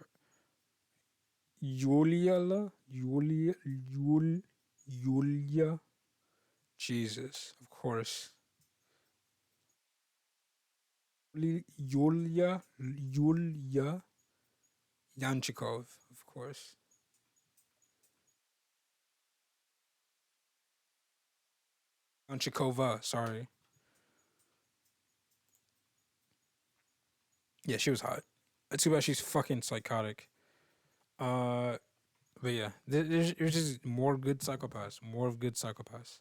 Yulia. Jesus, of course. Yulia Yanchikov, of course. Yanchikova, sorry. Yeah, she was hot. Too bad she's fucking psychotic. Uh, but yeah, there's just more good psychopaths, more of good psychopaths.